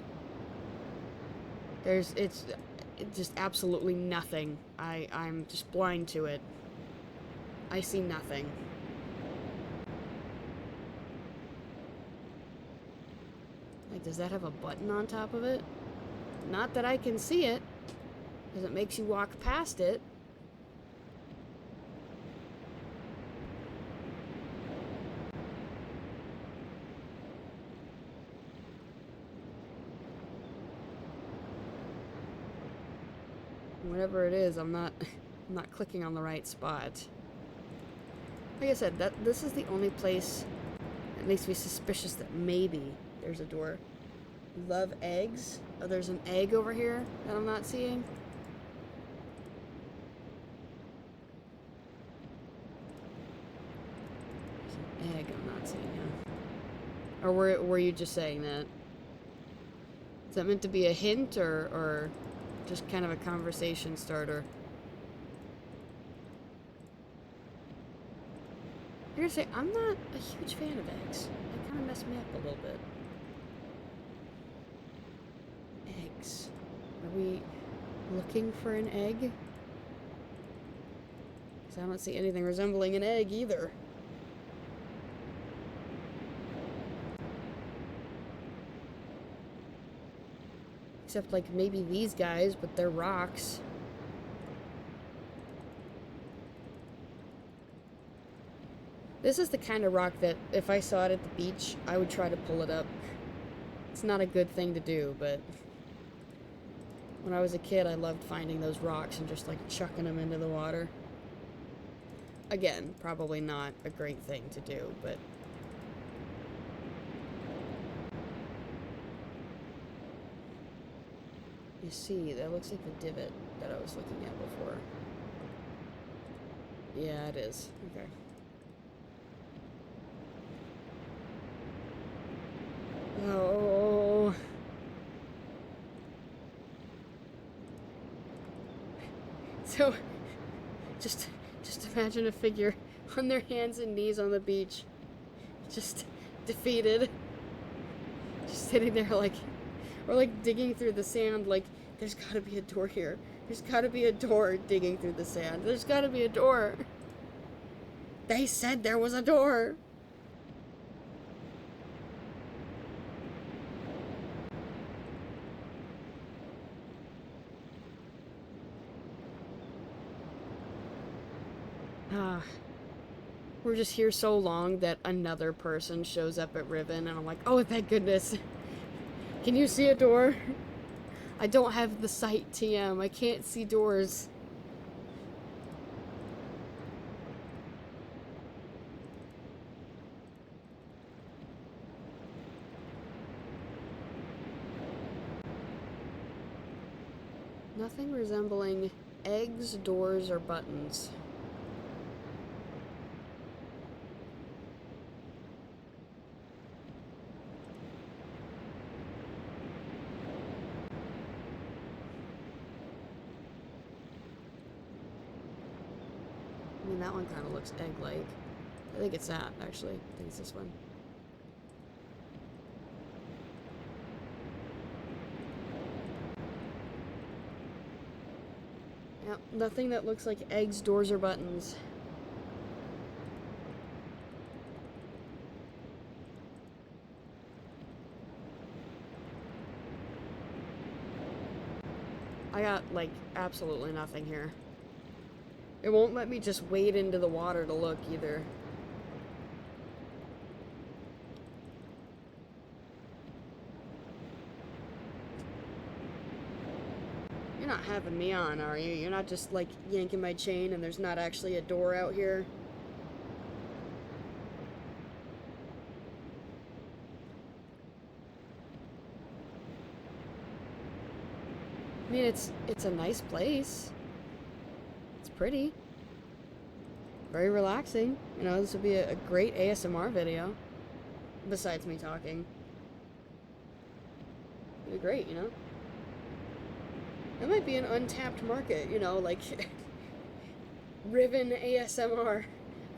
It's just absolutely nothing. I'm just blind to it. I see nothing. Like, does that have a button on top of it? Not that I can see it, because it makes you walk past it. Whatever it is, I'm not clicking on the right spot. Like I said, this is the only place that makes me suspicious that maybe there's a door. Love eggs? Oh, there's an egg over here that I'm not seeing. There's an egg I'm not seeing, yeah. Or were you just saying that? Is that meant to be a hint or just kind of a conversation starter? I gotta say, I'm not a huge fan of eggs. They kind of mess me up a little bit. Eggs. Are we looking for an egg? Because I don't see anything resembling an egg either. Except, like, maybe these guys, but they're rocks. This is the kind of rock that, if I saw it at the beach, I would try to pull it up. It's not a good thing to do, but when I was a kid, I loved finding those rocks and just, like, chucking them into the water. Again, probably not a great thing to do, but You see, that looks like the divot that I was looking at before. Yeah, it is. Okay. Oh. So, just imagine a figure on their hands and knees on the beach. Just defeated. Just sitting there like, or like digging through the sand like, there's gotta be a door here. There's gotta be a door digging through the sand. There's gotta be a door. They said there was a door. Ah. We're just here so long that another person shows up at Riven and I'm like, oh, thank goodness. Can you see a door? I don't have the sight, TM. I can't see doors. Nothing resembling eggs, doors, or buttons. I mean, that one kind of looks egg-like. I think it's that, actually. I think it's this one. Yep, nothing that looks like eggs, doors, or buttons. I got, like, absolutely nothing here. It won't let me just wade into the water to look, either. You're not having me on, are you? You're not just, like, yanking my chain and there's not actually a door out here? I mean, it's a nice place. It's pretty. Very relaxing. You know, this would be a great ASMR video. Besides me talking. It'd be great, you know? That might be an untapped market, you know, like... Riven ASMR.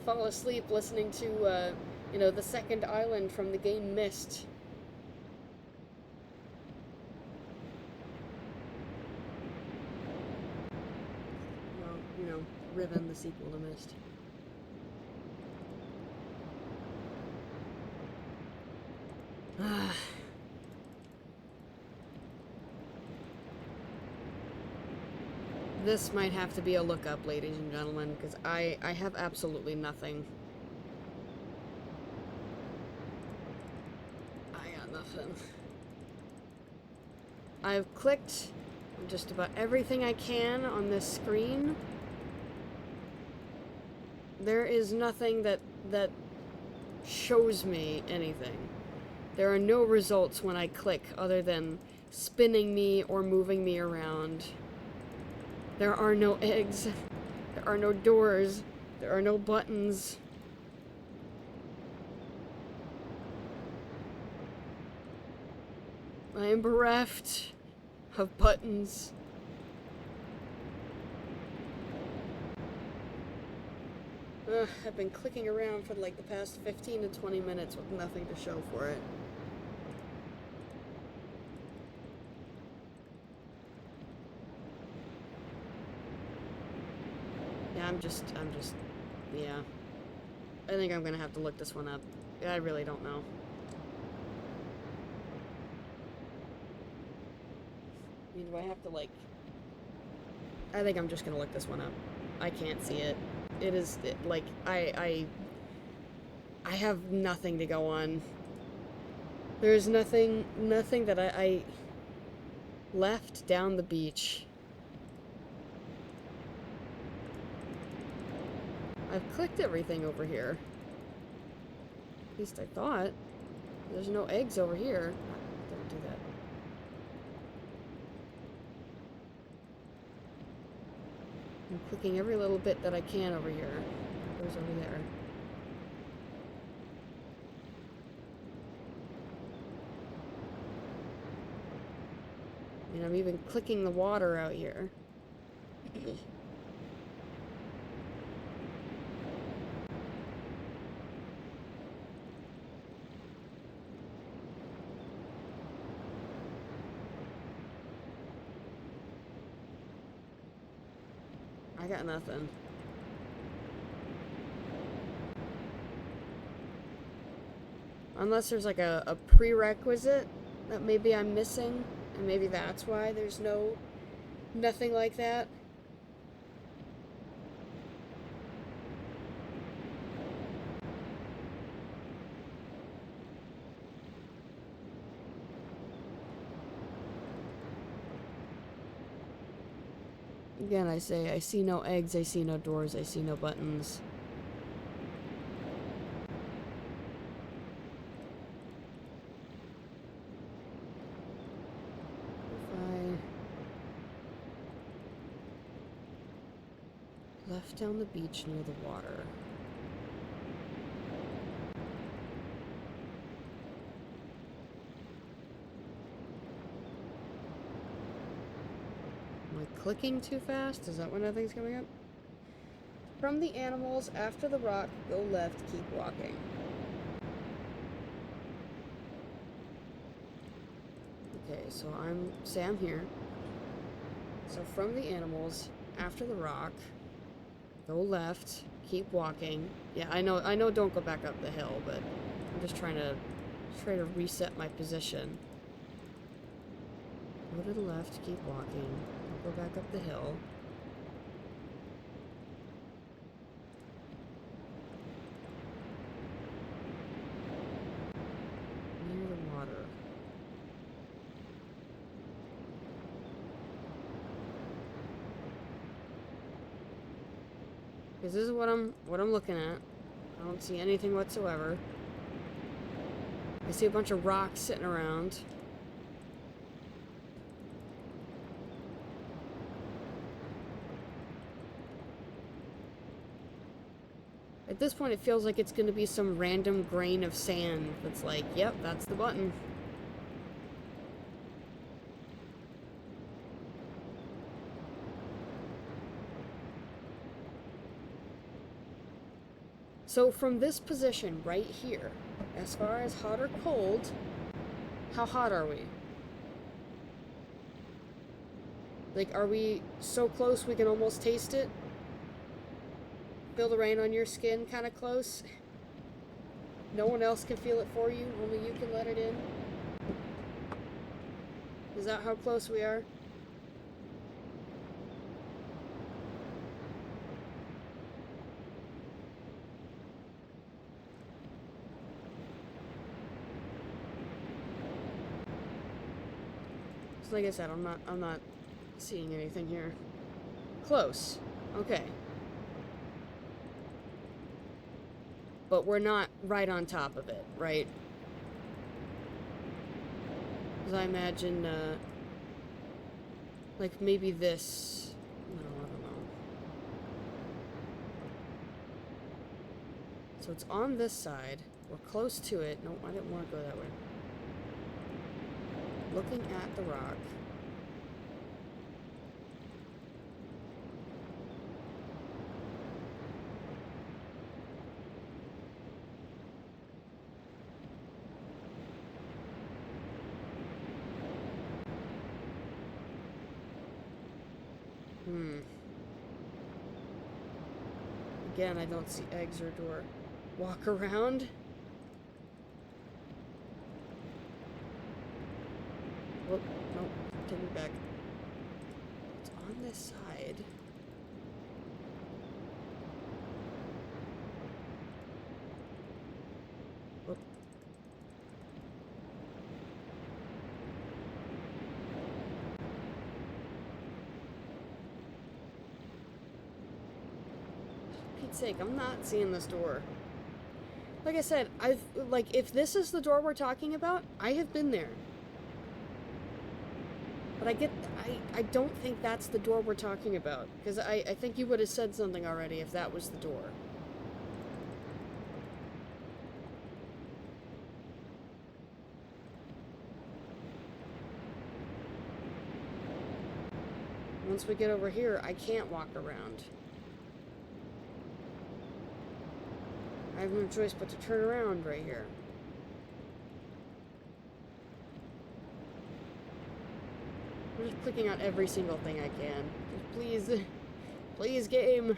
Fall asleep listening to, you know, the second island from the game Myst. Well, you know, Riven, the sequel to Myst. This might have to be a lookup, ladies and gentlemen, because I have absolutely nothing. I got nothing. I've clicked on just about everything I can on this screen. There is nothing that shows me anything. There are no results when I click other than spinning me or moving me around. There are no eggs. There are no doors. There are no buttons. I am bereft of buttons. I've been clicking around for like the past 15 to 20 minutes with nothing to show for it. Yeah, I'm just, yeah. I think I'm gonna have to look this one up. I really don't know. I mean, do I have to, like... I think I'm just gonna look this one up. I can't see it. It is, like, I have nothing to go on. There's nothing that I left down the beach. I've clicked everything over here. At least I thought. There's no eggs over here. Don't do that. I'm clicking every little bit that I can over here. It goes over there. And I'm even clicking the water out here. I got nothing. Unless there's like a prerequisite that maybe I'm missing, and maybe that's why there's nothing like that. Again, I say, I see no eggs, I see no doors, I see no buttons. If I left down the beach near the water. Am I clicking too fast? Is that when nothing's coming up? From the animals, after the rock, go left, keep walking. Okay, so I'm here. So from the animals, after the rock, go left, keep walking. Yeah, I know don't go back up the hill, but I'm just trying to reset my position. Go to the left, keep walking. Don't go back up the hill. Near the water. Because this is what I'm looking at. I don't see anything whatsoever. I see a bunch of rocks sitting around. At this point, it feels like it's going to be some random grain of sand that's like, yep, that's the button. So from this position right here, as far as hot or cold, how hot are we? Like, are we so close we can almost taste it? Feel the rain on your skin kind of close? No one else can feel it for you, only you can let it in? Is that how close we are? So like I said, I'm not seeing anything here. Close. Okay. But we're not right on top of it, right? Because I imagine, like maybe this... No, I don't know. So it's on this side. We're close to it. No, I didn't want to go that way. Looking at the rock. Again, I don't see eggs or door. Walk around? Whoop, nope, take me back. It's on this side. Whoop. Pete's sake, I'm not seeing this door. Like I said, if this is the door we're talking about, I have been there. But I don't think that's the door we're talking about. Because I think you would have said something already if that was the door. Once we get over here, I can't walk around. I have no choice but to turn around right here. I'm just clicking on every single thing I can. Just please, please, game.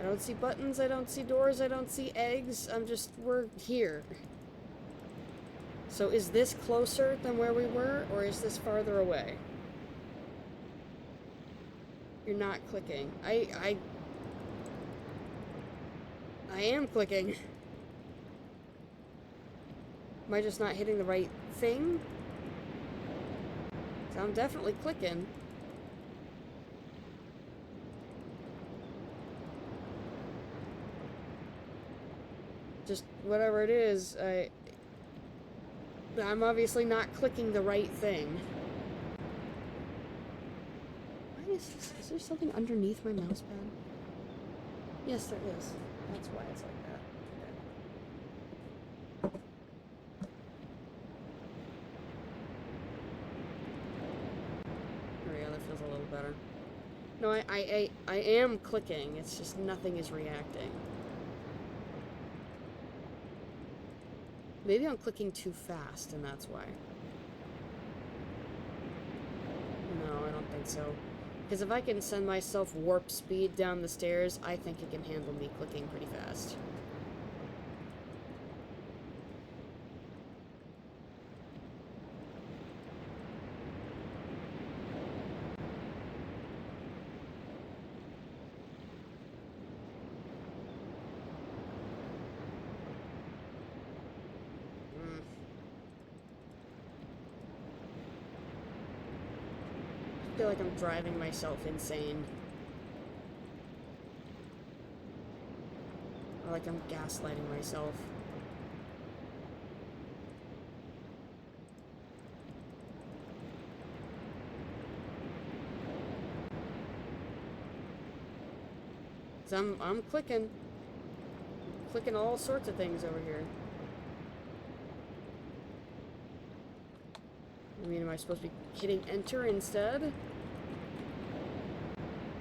I don't see buttons, I don't see doors, I don't see eggs. We're here. So is this closer than where we were, or is this farther away? You're not clicking. I am clicking. Am I just not hitting the right thing? So I'm definitely clicking. Just whatever it is, I'm obviously not clicking the right thing. Why is this? Is there something underneath my mouse pad? Yes, there is. That's why it's like that. Okay. There we go, that feels a little better. No, I am clicking, it's just nothing is reacting. Maybe I'm clicking too fast, and that's why. No, I don't think so. Because if I can send myself warp speed down the stairs, I think it can handle me clicking pretty fast. I feel like I'm driving myself insane. Or like I'm gaslighting myself. So I'm clicking. I'm clicking all sorts of things over here. I mean, am I supposed to be hitting enter instead?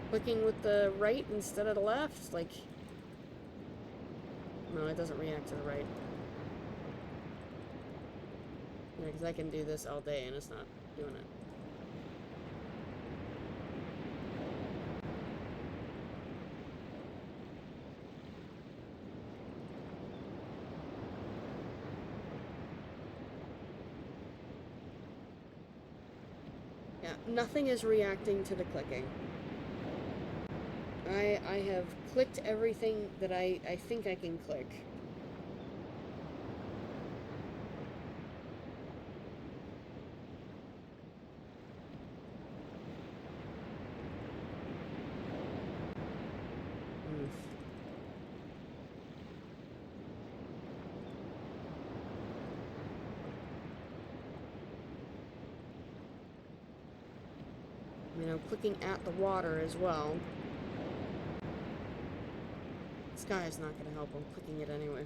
Clicking with the right instead of the left? Like... No, it doesn't react to the right. Yeah, because I can do this all day and it's not doing it. Yeah, nothing is reacting to the clicking. I have clicked everything that I think I can click. I mean, I'm clicking at the water as well. Sky is not going to help. I'm clicking it anyway.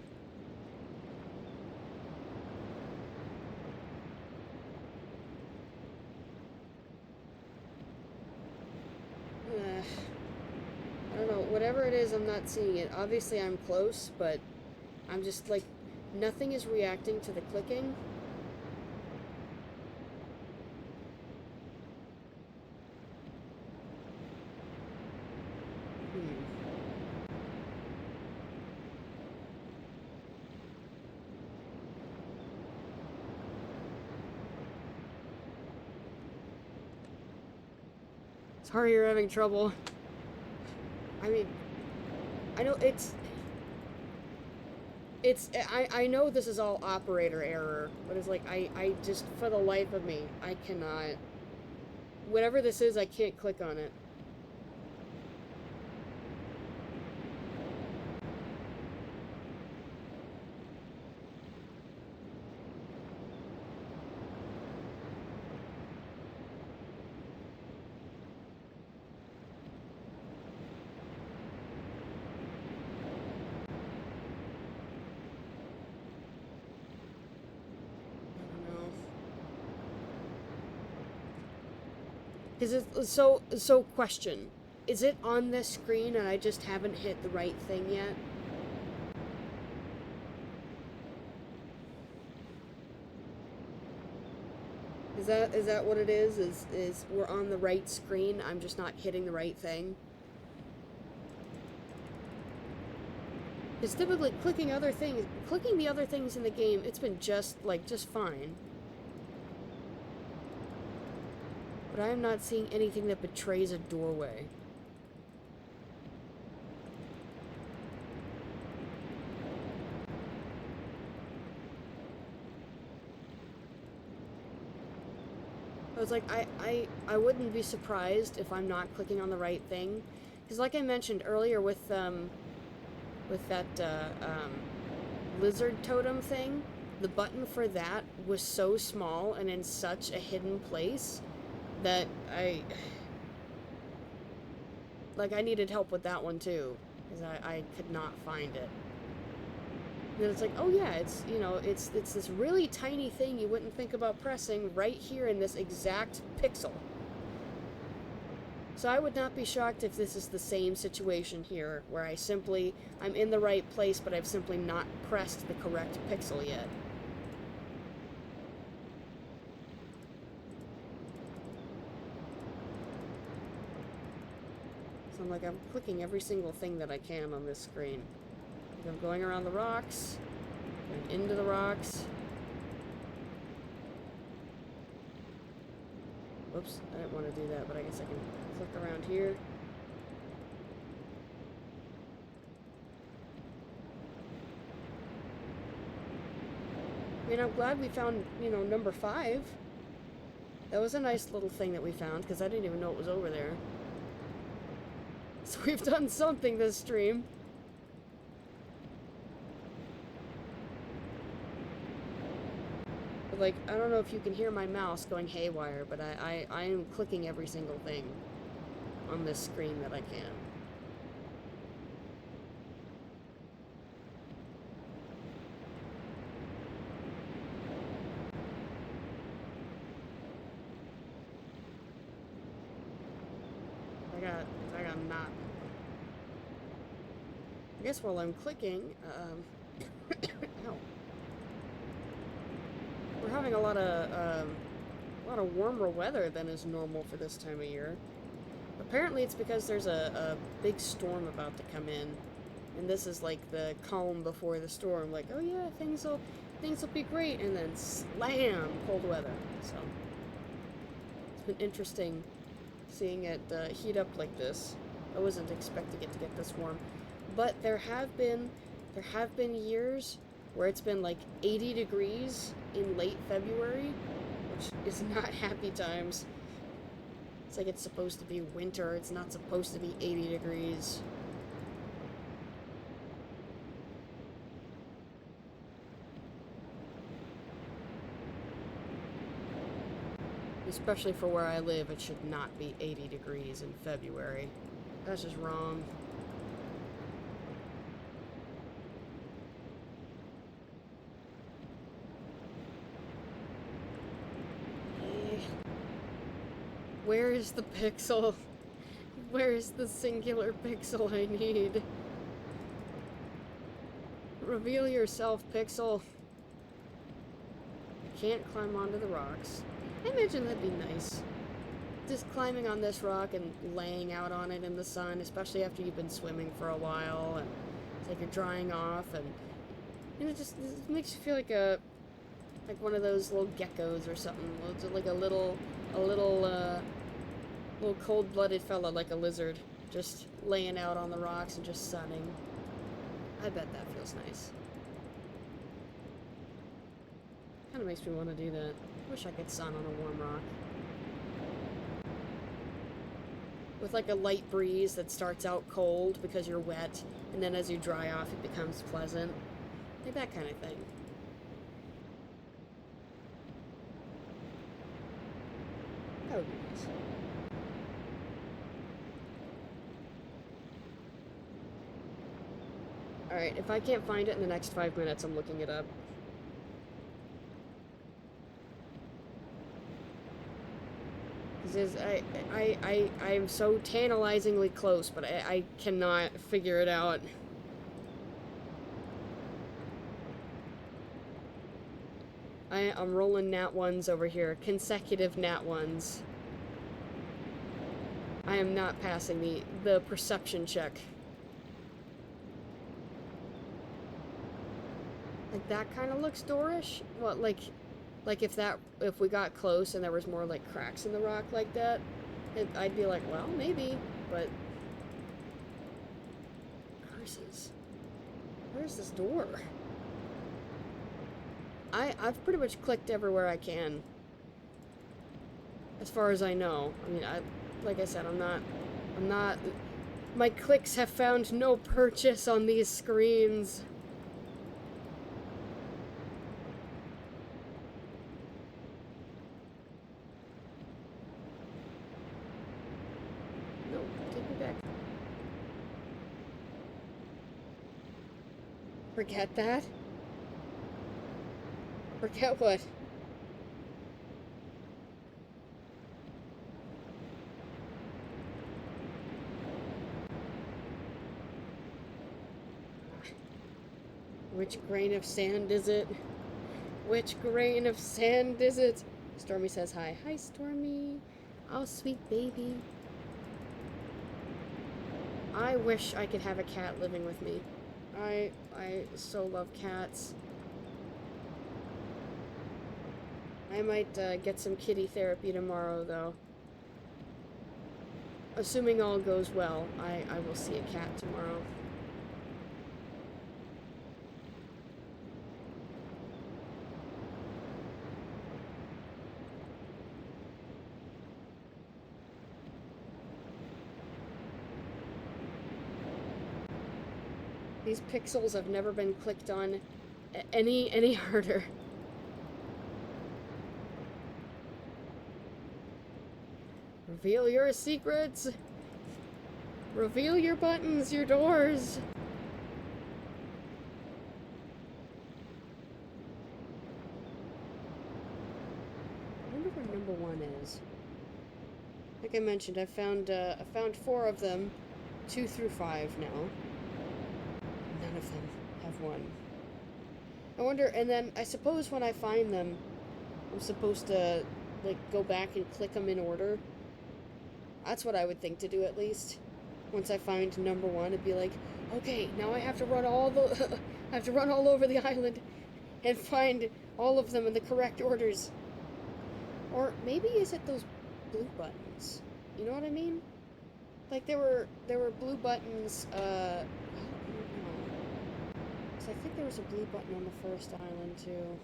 I don't know. Whatever it is, I'm not seeing it. Obviously, I'm close, but I'm just, like, nothing is reacting to the clicking. Sorry you're having trouble. I mean, I know I know this is all operator error, but it's like, I just, for the life of me, I cannot, whatever this is, I can't click on it. Is it so question? Is it on this screen and I just haven't hit the right thing yet? Is that what it is? Is we're on the right screen, I'm just not hitting the right thing? Because typically clicking the other things in the game, it's been just fine. But I am not seeing anything that betrays a doorway. I was like, I wouldn't be surprised if I'm not clicking on the right thing. Because like I mentioned earlier with that lizard totem thing, the button for that was so small and in such a hidden place that I needed help with that one too, because I could not find it. And then it's like, oh yeah, it's, you know, it's this really tiny thing you wouldn't think about pressing right here in this exact pixel. So I would not be shocked if this is the same situation here, where I'm in the right place, but I've simply not pressed the correct pixel yet. So I'm clicking every single thing that I can on this screen. I'm going around the rocks, going into the rocks. Whoops, I didn't want to do that, but I guess I can click around here. I mean, I'm glad we found, you know, number 5. That was a nice little thing that we found, because I didn't even know it was over there. So we've done something this stream. But, like, I don't know if you can hear my mouse going haywire, but I am clicking every single thing on this screen that I can. I got not. I guess while I'm clicking, ow. We're having a lot of warmer weather than is normal for this time of year. Apparently it's because there's a big storm about to come in. And this is like the calm before the storm. Like, oh yeah, things will be great. And then slam, cold weather. So it's been interesting seeing it heat up like this. I wasn't expecting it to get this warm. But there have been years where it's been like 80 degrees in late February, which is not happy times. It's like it's supposed to be winter, it's not supposed to be 80 degrees. Especially for where I live, it should not be 80 degrees in February. That's just wrong. Where is the pixel? Where is the singular pixel I need? Reveal yourself, pixel. I can't climb onto the rocks. I imagine that'd be nice. Just climbing on this rock and laying out on it in the sun, especially after you've been swimming for a while, and it's like you're drying off, and you know, it makes you feel like one of those little geckos or something, like a little cold-blooded fella, like a lizard, just laying out on the rocks and just sunning. I bet that feels nice. Kind of makes me want to do that. Wish I could sun on a warm rock. With like a light breeze that starts out cold because you're wet, and then as you dry off it becomes pleasant. Like that kind of thing. That would be nice. Alright, if I can't find it in the next 5 minutes, I'm looking it up. I'm so tantalizingly close, but I cannot figure it out. I'm rolling nat ones over here. Consecutive nat ones. I am not passing the perception check. Like, that kind of looks doorish. What, like if we got close and there was more, like, cracks in the rock like that, I'd be like, well, maybe, but... Curses. Where's this door? I've pretty much clicked everywhere I can. As far as I know. I mean, like I said, I'm not, my clicks have found no purchase on these screens. No, take me back. Forget that? Forget what? Which grain of sand is it? Which grain of sand is it? Stormy says hi. Hi, Stormy. Oh, sweet baby. I wish I could have a cat living with me. I so love cats. I might get some kitty therapy tomorrow, though. Assuming all goes well, I will see a cat tomorrow. These pixels have never been clicked on any harder. Reveal your secrets! Reveal your buttons, your doors! I wonder where number 1 is. Like I mentioned, I found 4 of them, 2 through 5 now. None of them have 1. I wonder, and then I suppose when I find them, I'm supposed to, like, go back and click them in order. That's what I would think to do, at least. Once I find number 1, it'd be like, okay, now I have to run all the... I have to run all over the island and find all of them in the correct orders. Or maybe is it those blue buttons? You know what I mean? Like, there were blue buttons, well, I don't know. So I think there was a blue button on the first island, too.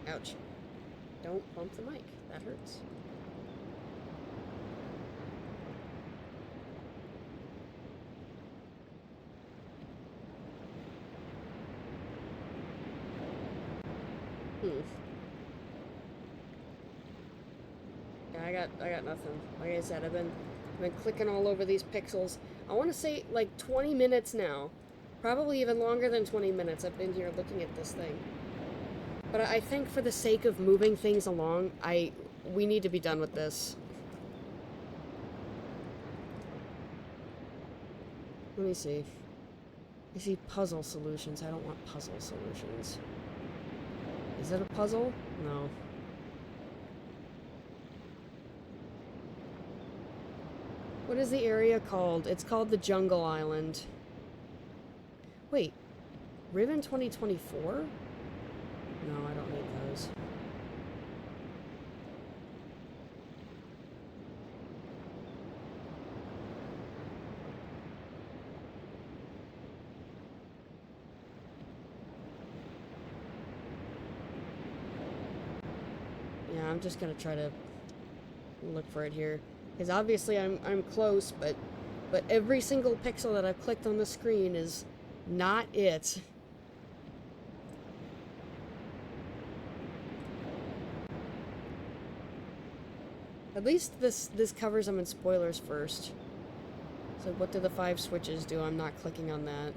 Ouch. Don't bump the mic. That hurts. Yeah, I got nothing. Like I said, I've been clicking all over these pixels. I want to say like 20 minutes now. Probably even longer than 20 minutes I've been here looking at this thing. But I think for the sake of moving things along, we need to be done with this. Let me see. I see puzzle solutions. I don't want puzzle solutions. Is it a puzzle? No. What is the area called? It's called the Jungle Island. Wait. Riven 2024? No, I don't need those. Yeah, I'm just gonna try to look for it here. Because obviously I'm close, but every single pixel that I've clicked on the screen is not it. At least this covers them in spoilers first. So what do the 5 switches do? I'm not clicking on that.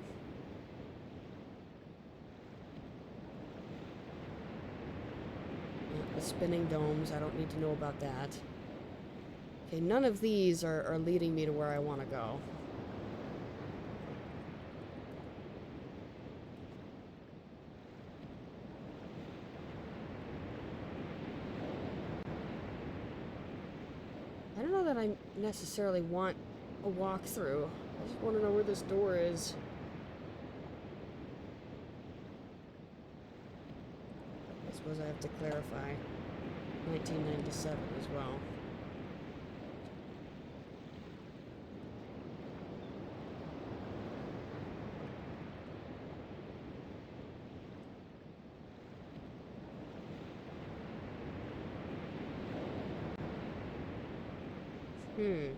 Yeah, the spinning domes, I don't need to know about that. Okay, none of these are leading me to where I want to go. I don't know that I necessarily want a walkthrough. I just want to know where this door is. I suppose I have to clarify 1997 as well. Hmm.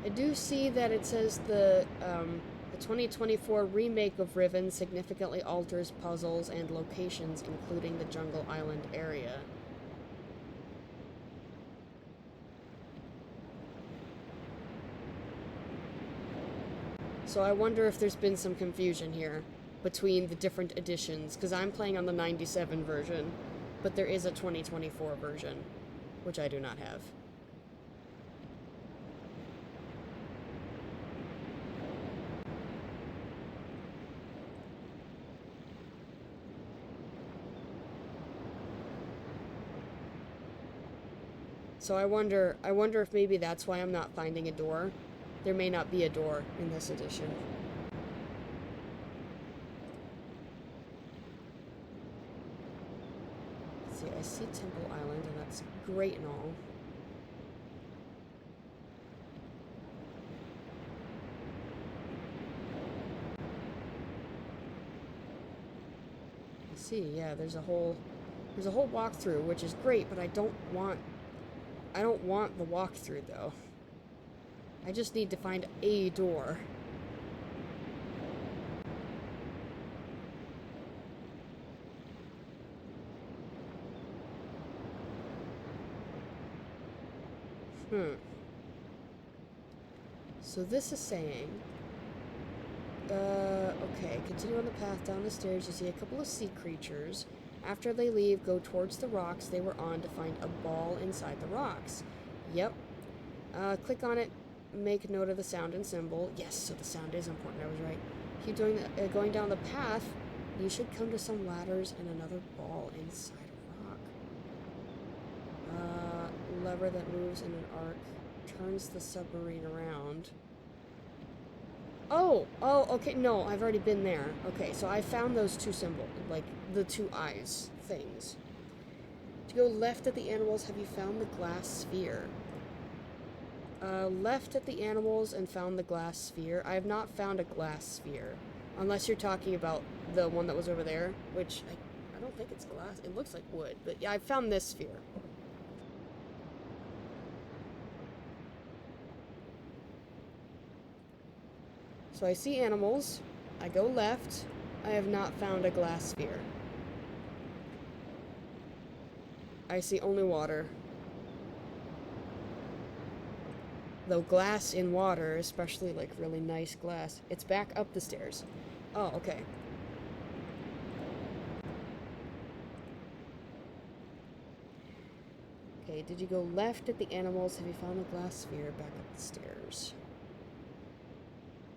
I do see that it says the 2024 remake of Riven significantly alters puzzles and locations, including the Jungle Island area. So I wonder if there's been some confusion here between the different editions, because I'm playing on the 97 version, but there is a 2024 version, which I do not have. So I wonder if maybe that's why I'm not finding a door. There may not be a door in this edition. Let's see, I see Temple Island, and that's great and all. I see, yeah, there's a whole walkthrough, which is great, but I don't want the walkthrough though. I just need to find a door. Hmm. So this is saying, okay, continue on the path down the stairs. You see a couple of sea creatures. After they leave, go towards the rocks they were on to find a ball inside the rocks. Yep. Click on it. Make note of the sound and symbol. Yes, so the sound is important. I was right. Keep doing going down the path. You should come to some ladders and another ball inside a rock. Lever that moves in an arc turns the submarine around. Oh, okay, no, I've already been there. Okay, so I found those two symbols, like, the two eyes things. To go left at the animals, have you found the glass sphere? Left at the animals and found the glass sphere. I have not found a glass sphere. Unless you're talking about the one that was over there, which I don't think it's glass. It looks like wood, but yeah, I found this sphere. So I see animals. I go left. I have not found a glass sphere. I see only water. Though glass in water, especially like really nice glass, it's back up the stairs. Oh, okay. Okay, did you go left at the animals? Have you found the glass sphere back up the stairs?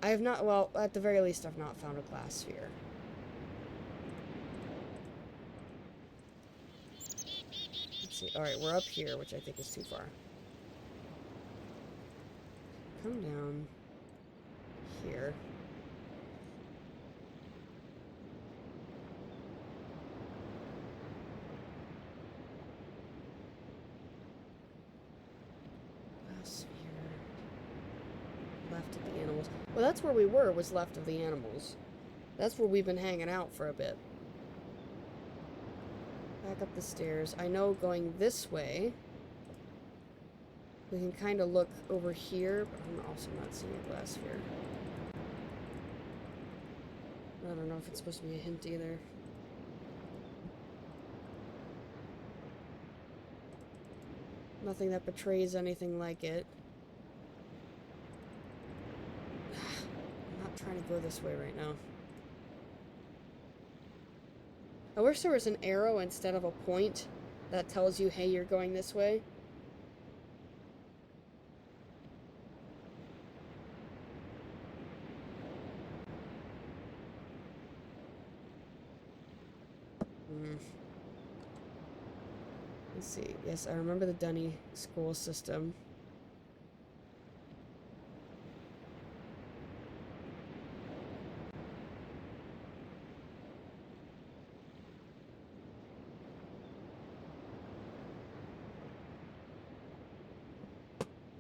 I have not, well, at the very least, I've not found a glass sphere. Let's see. Alright, we're up here, which I think is too far. Come down here. Glass sphere. Left at the animals. Well, that's where we were, was left of the animals. That's where we've been hanging out for a bit. Back up the stairs. I know going this way, we can kind of look over here, but I'm also not seeing a glass sphere. I don't know if it's supposed to be a hint either. Nothing that betrays anything like it. I'm not trying to go this way right now. I wish there was an arrow instead of a point that tells you, hey, you're going this way. Let's see. Yes, I remember the Dunny school system.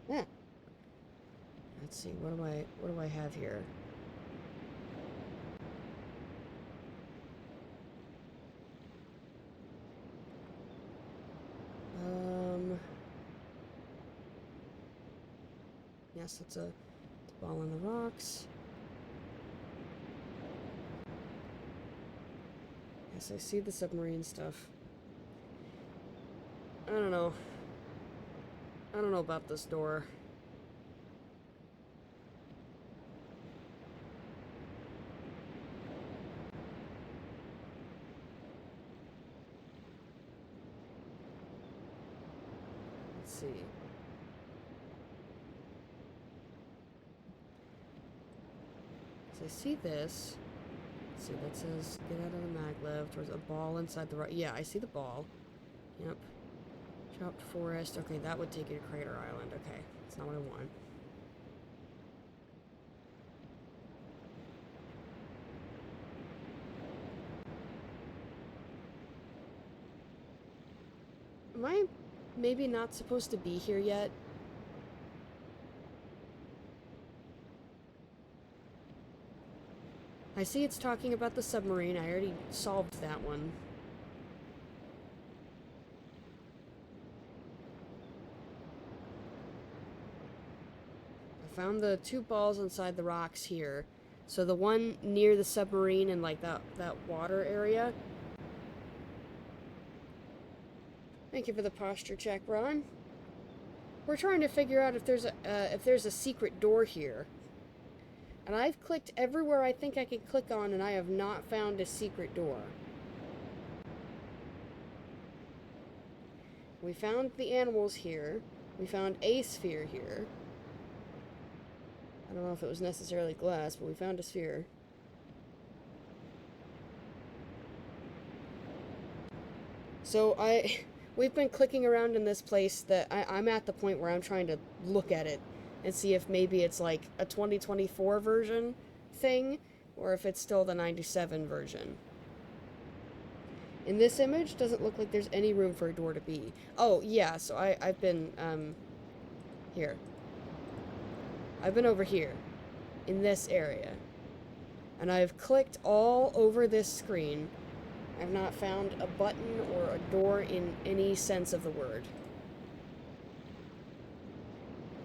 Yeah. Let's see. What do I have here? Yes, it's a ball in the rocks. Yes, I see the submarine stuff. I don't know. I don't know about this door. Let's see. So I see this. Let's see, that says get out of the maglev. There's a ball inside the rock. Yeah, I see the ball. Yep. Chopped forest. Okay, that would take you to Crater Island. Okay, that's not what I want. Am I maybe not supposed to be here yet? I see it's talking about the submarine. I already solved that one. I found the two balls inside the rocks here. So the one near the submarine and like that water area. Thank you for the posture check, Ron. We're trying to figure out if there's a secret door here. And I've clicked everywhere I think I could click on, and I have not found a secret door. We found the animals here. We found a sphere here. I don't know if it was necessarily glass, but we found a sphere. So we've been clicking around in this place that I'm at the point where I'm trying to look at it and see if maybe it's like a 2024 version thing, or if it's still the 97 version. In this image, doesn't look like there's any room for a door to be. Oh, yeah, so I've been, here. I've been over here, in this area. And I've clicked all over this screen. I've not found a button or a door in any sense of the word.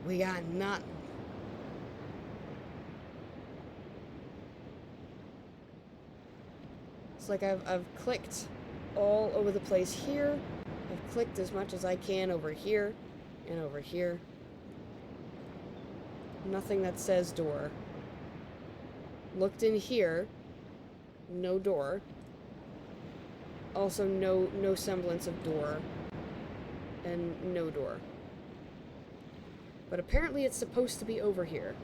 We got nothing. It's like I've clicked all over the place here. I've clicked as much as I can over here and over here. Nothing that says door. Looked in here. No door. Also no semblance of door. And no door. But apparently it's supposed to be over here.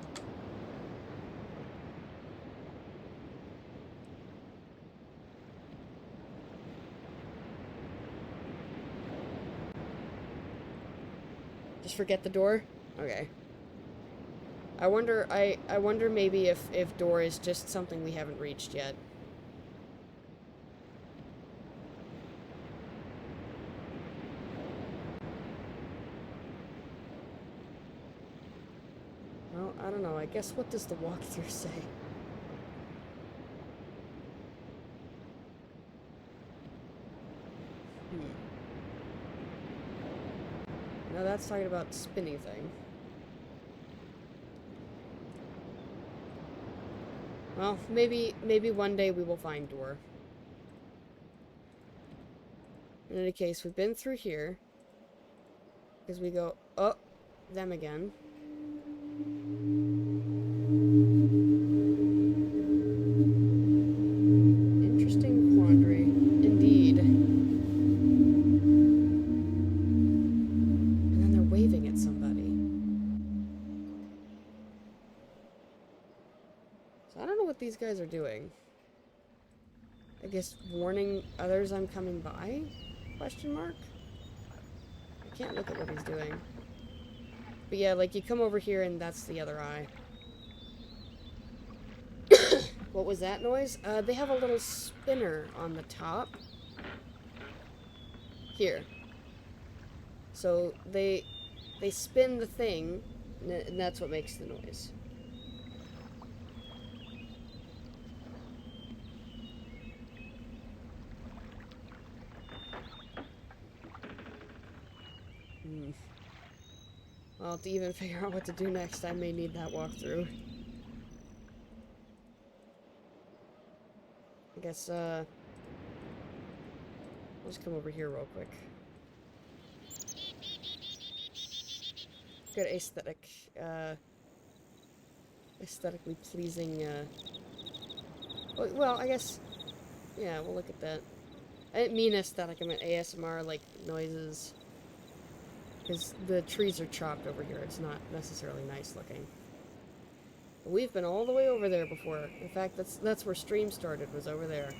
Just forget the door? Okay. I wonder maybe if door is just something we haven't reached yet. Well, I don't know. I guess what does the walkthrough say? No, that's talking about spinny thing. Well, maybe one day we will find door. In any case, we've been through here. Because we go, oh, them again. Interesting quandary. Indeed. And then they're waving at somebody. So I don't know what these guys are doing. I guess warning others I'm coming by? Question mark? I can't look at what he's doing. But yeah, like, you come over here and that's the other eye. What was that noise? They have a little spinner on the top. Here. So they spin the thing, and that's what makes the noise. Well, to even figure out what to do next, I may need that walkthrough. I guess, I'll just come over here real quick. Good aesthetic, aesthetically pleasing, well, I guess, yeah, we'll look at that. I didn't mean aesthetic, I meant ASMR, like, noises. Because the trees are chopped over here, it's not necessarily nice looking. We've been all the way over there before. In fact, that's where stream started, was over there.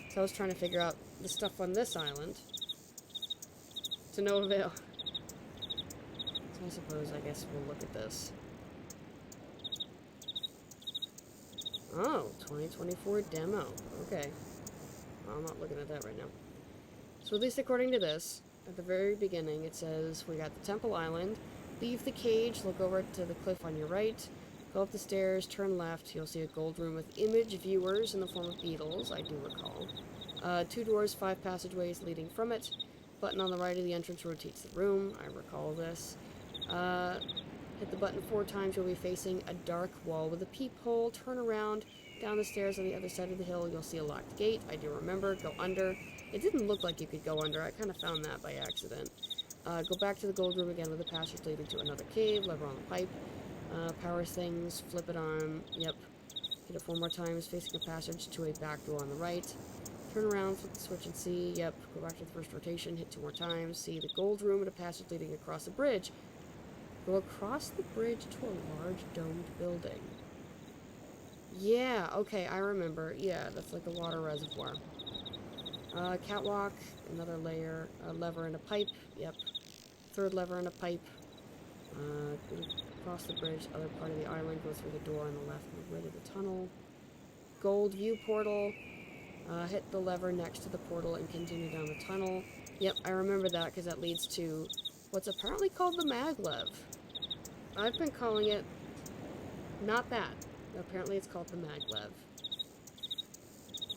So I was trying to figure out the stuff on this island. To no avail. So I suppose, I guess we'll look at this. Oh, 2024 demo. Okay. Well, I'm not looking at that right now. So at least according to this, at the very beginning, it says, we got the Temple Island. Leave the cage, look over to the cliff on your right. Go up the stairs, turn left, you'll see a gold room with image viewers in the form of beetles, I do recall. 2 doors, 5 passageways leading from it. Button on the right of the entrance rotates the room, I recall this. Hit the button 4 times, you'll be facing a dark wall with a peephole. Turn around, down the stairs on the other side of the hill, you'll see a locked gate, I do remember. Go under. It didn't look like you could go under, I kind of found that by accident. Go back to the gold room again with a passage leading to another cave, lever on the pipe. Power things, flip it on, yep. Hit it 4 more times, facing a passage to a back door on the right. Turn around, flip the switch and see, yep. Go back to the first rotation, hit 2 more times, see the gold room and a passage leading across the bridge. Go across the bridge to a large domed building. Yeah, okay, I remember. Yeah, that's like a water reservoir. Catwalk, another layer, a lever and a pipe, yep. 3rd lever and a pipe. Cross the bridge, other part of the island, go through the door on the left and right of the tunnel. Gold view portal. Hit the lever next to the portal and continue down the tunnel. Yep, I remember that because that leads to what's apparently called the maglev. I've been calling it not that. Apparently it's called the maglev.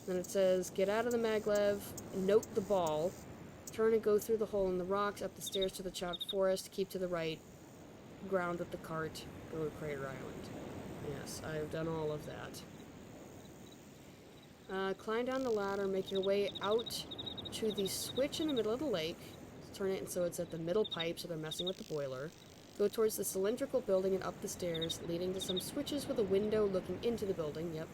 Then it says, get out of the maglev, note the ball, turn and go through the hole in the rocks, up the stairs to the chopped forest, keep to the right, ground with the cart, go to Crater Island. Yes, I've done all of that. Climb down the ladder, make your way out to the switch in the middle of the lake, turn it so it's at the middle pipe so they're messing with the boiler. Go towards the cylindrical building and up the stairs, leading to some switches with a window looking into the building, yep.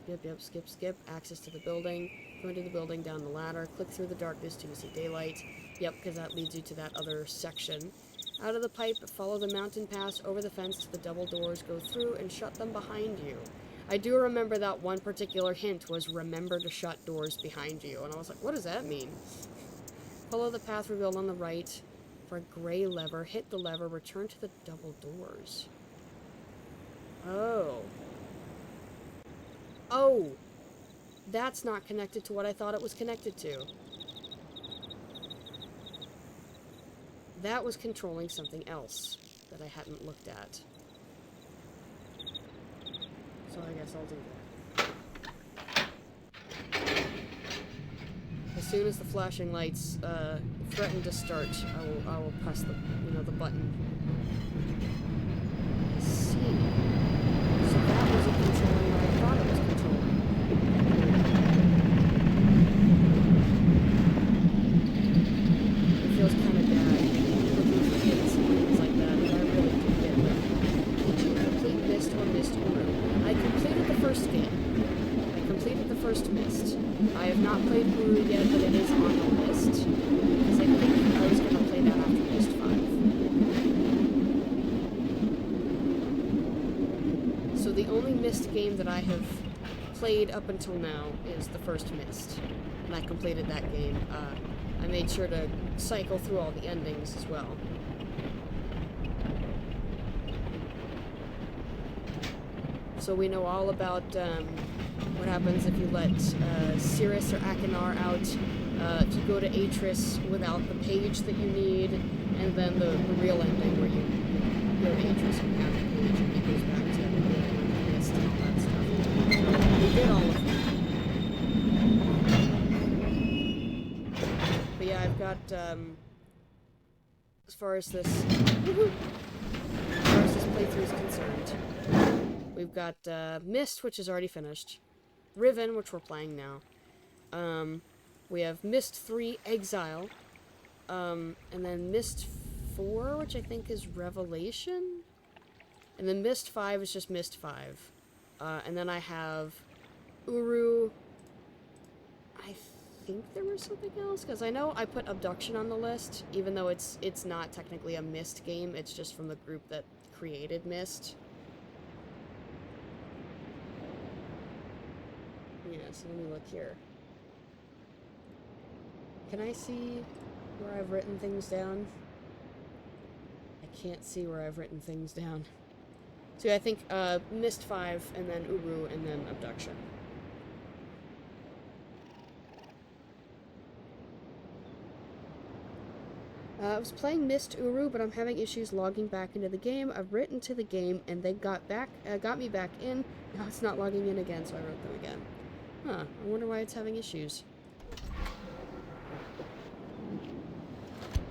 Yep, skip, access to the building, go into the building, down the ladder, click through the darkness till you see daylight, yep, because that leads you to that other section. Out of the pipe, follow the mountain pass, over the fence to the double doors, go through and shut them behind you. I do remember that one particular hint was remember to shut doors behind you, and I was like, what does that mean? Follow the path revealed on the right for a gray lever, hit the lever, return to the double doors. Oh. Oh! That's not connected to what I thought it was connected to. That was controlling something else that I hadn't looked at. So I guess I'll do that. As soon as the flashing lights threaten to start, I will press the the button. Let's see. So that wasn't controlling what I thought it was controlling. It feels kind of bad looking for hints and things like that, but I really do get them. Did you complete Myst or Myst Uru? I completed the first game. I completed the first Myst. I have not played Uru yet, but it is on the list. Because I think I was going to play that after Myst 5. So the only Myst game that I have played up until now is the first Myst. And I completed that game. I made sure to cycle through all the endings as well. So we know all about what happens if you let Cirrus or Akinar out, if you go to Atris without the page that you need, and then the real ending where you go to Atris and have the page and it goes back to the list and all that stuff. So we did all of that. But yeah, I've got, as far as this playthrough is concerned, we've got Myst, which is already finished. Riven, which we're playing now. We have Myst 3 Exile. And then Myst 4, which I think is Revelation. And then Myst 5 is just Myst 5. And then I have Uru. I think there was something else, because I know I put Abduction on the list, even though it's not technically a Myst game. It's just from the group that created Myst. Yeah, so let me look here. Can I see where I've written things down? I can't see where I've written things down. So yeah, I think Myst 5, and then Uru, and then Abduction. I was playing Myst Uru, but I'm having issues logging back into the game. I've written to the game, and they got me back in. Now it's not logging in again, so I wrote them again. Huh, I wonder why it's having issues.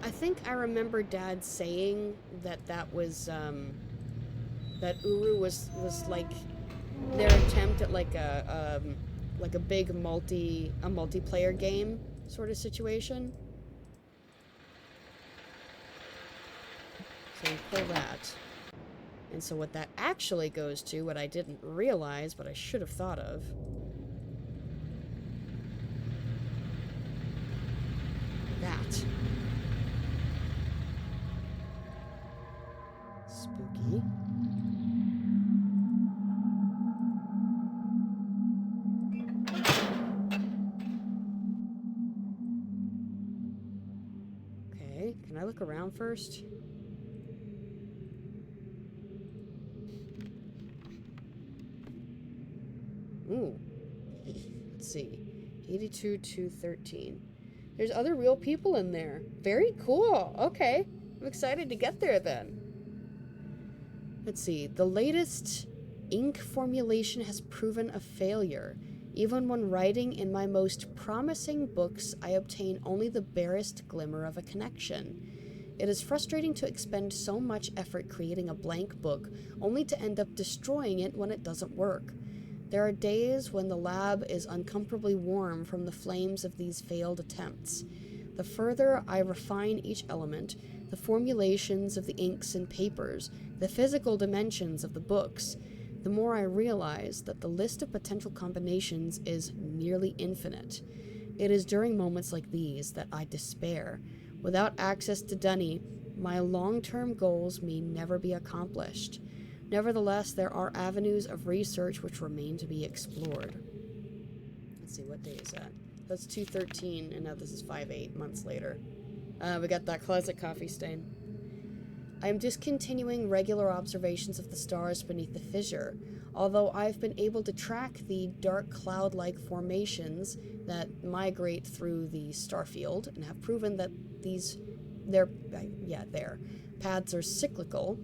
I think I remember Dad saying that was, that Uru was like their attempt at like a big multiplayer game sort of situation. So we pull that. And so what that actually goes to, what I didn't realize, but I should have thought of, that. Spooky. Okay, can I look around first? Ooh. Let's see. 82 to 13. There's other real people in there. Very cool. Okay. I'm excited to get there then. Let's see. The latest ink formulation has proven a failure. Even when writing in my most promising books, I obtain only the barest glimmer of a connection. It is frustrating to expend so much effort creating a blank book, only to end up destroying it when it doesn't work. There are days when the lab is uncomfortably warm from the flames of these failed attempts. The further I refine each element, the formulations of the inks and papers, the physical dimensions of the books, the more I realize that the list of potential combinations is nearly infinite. It is during moments like these that I despair. Without access to Dunny, my long-term goals may never be accomplished. Nevertheless, there are avenues of research which remain to be explored. Let's see, what day is that? That's 2/13, and now this is 5/8 months later. We got that classic coffee stain. I am discontinuing regular observations of the stars beneath the fissure, although I've been able to track the dark cloud-like formations that migrate through the starfield and have proven that their paths are cyclical.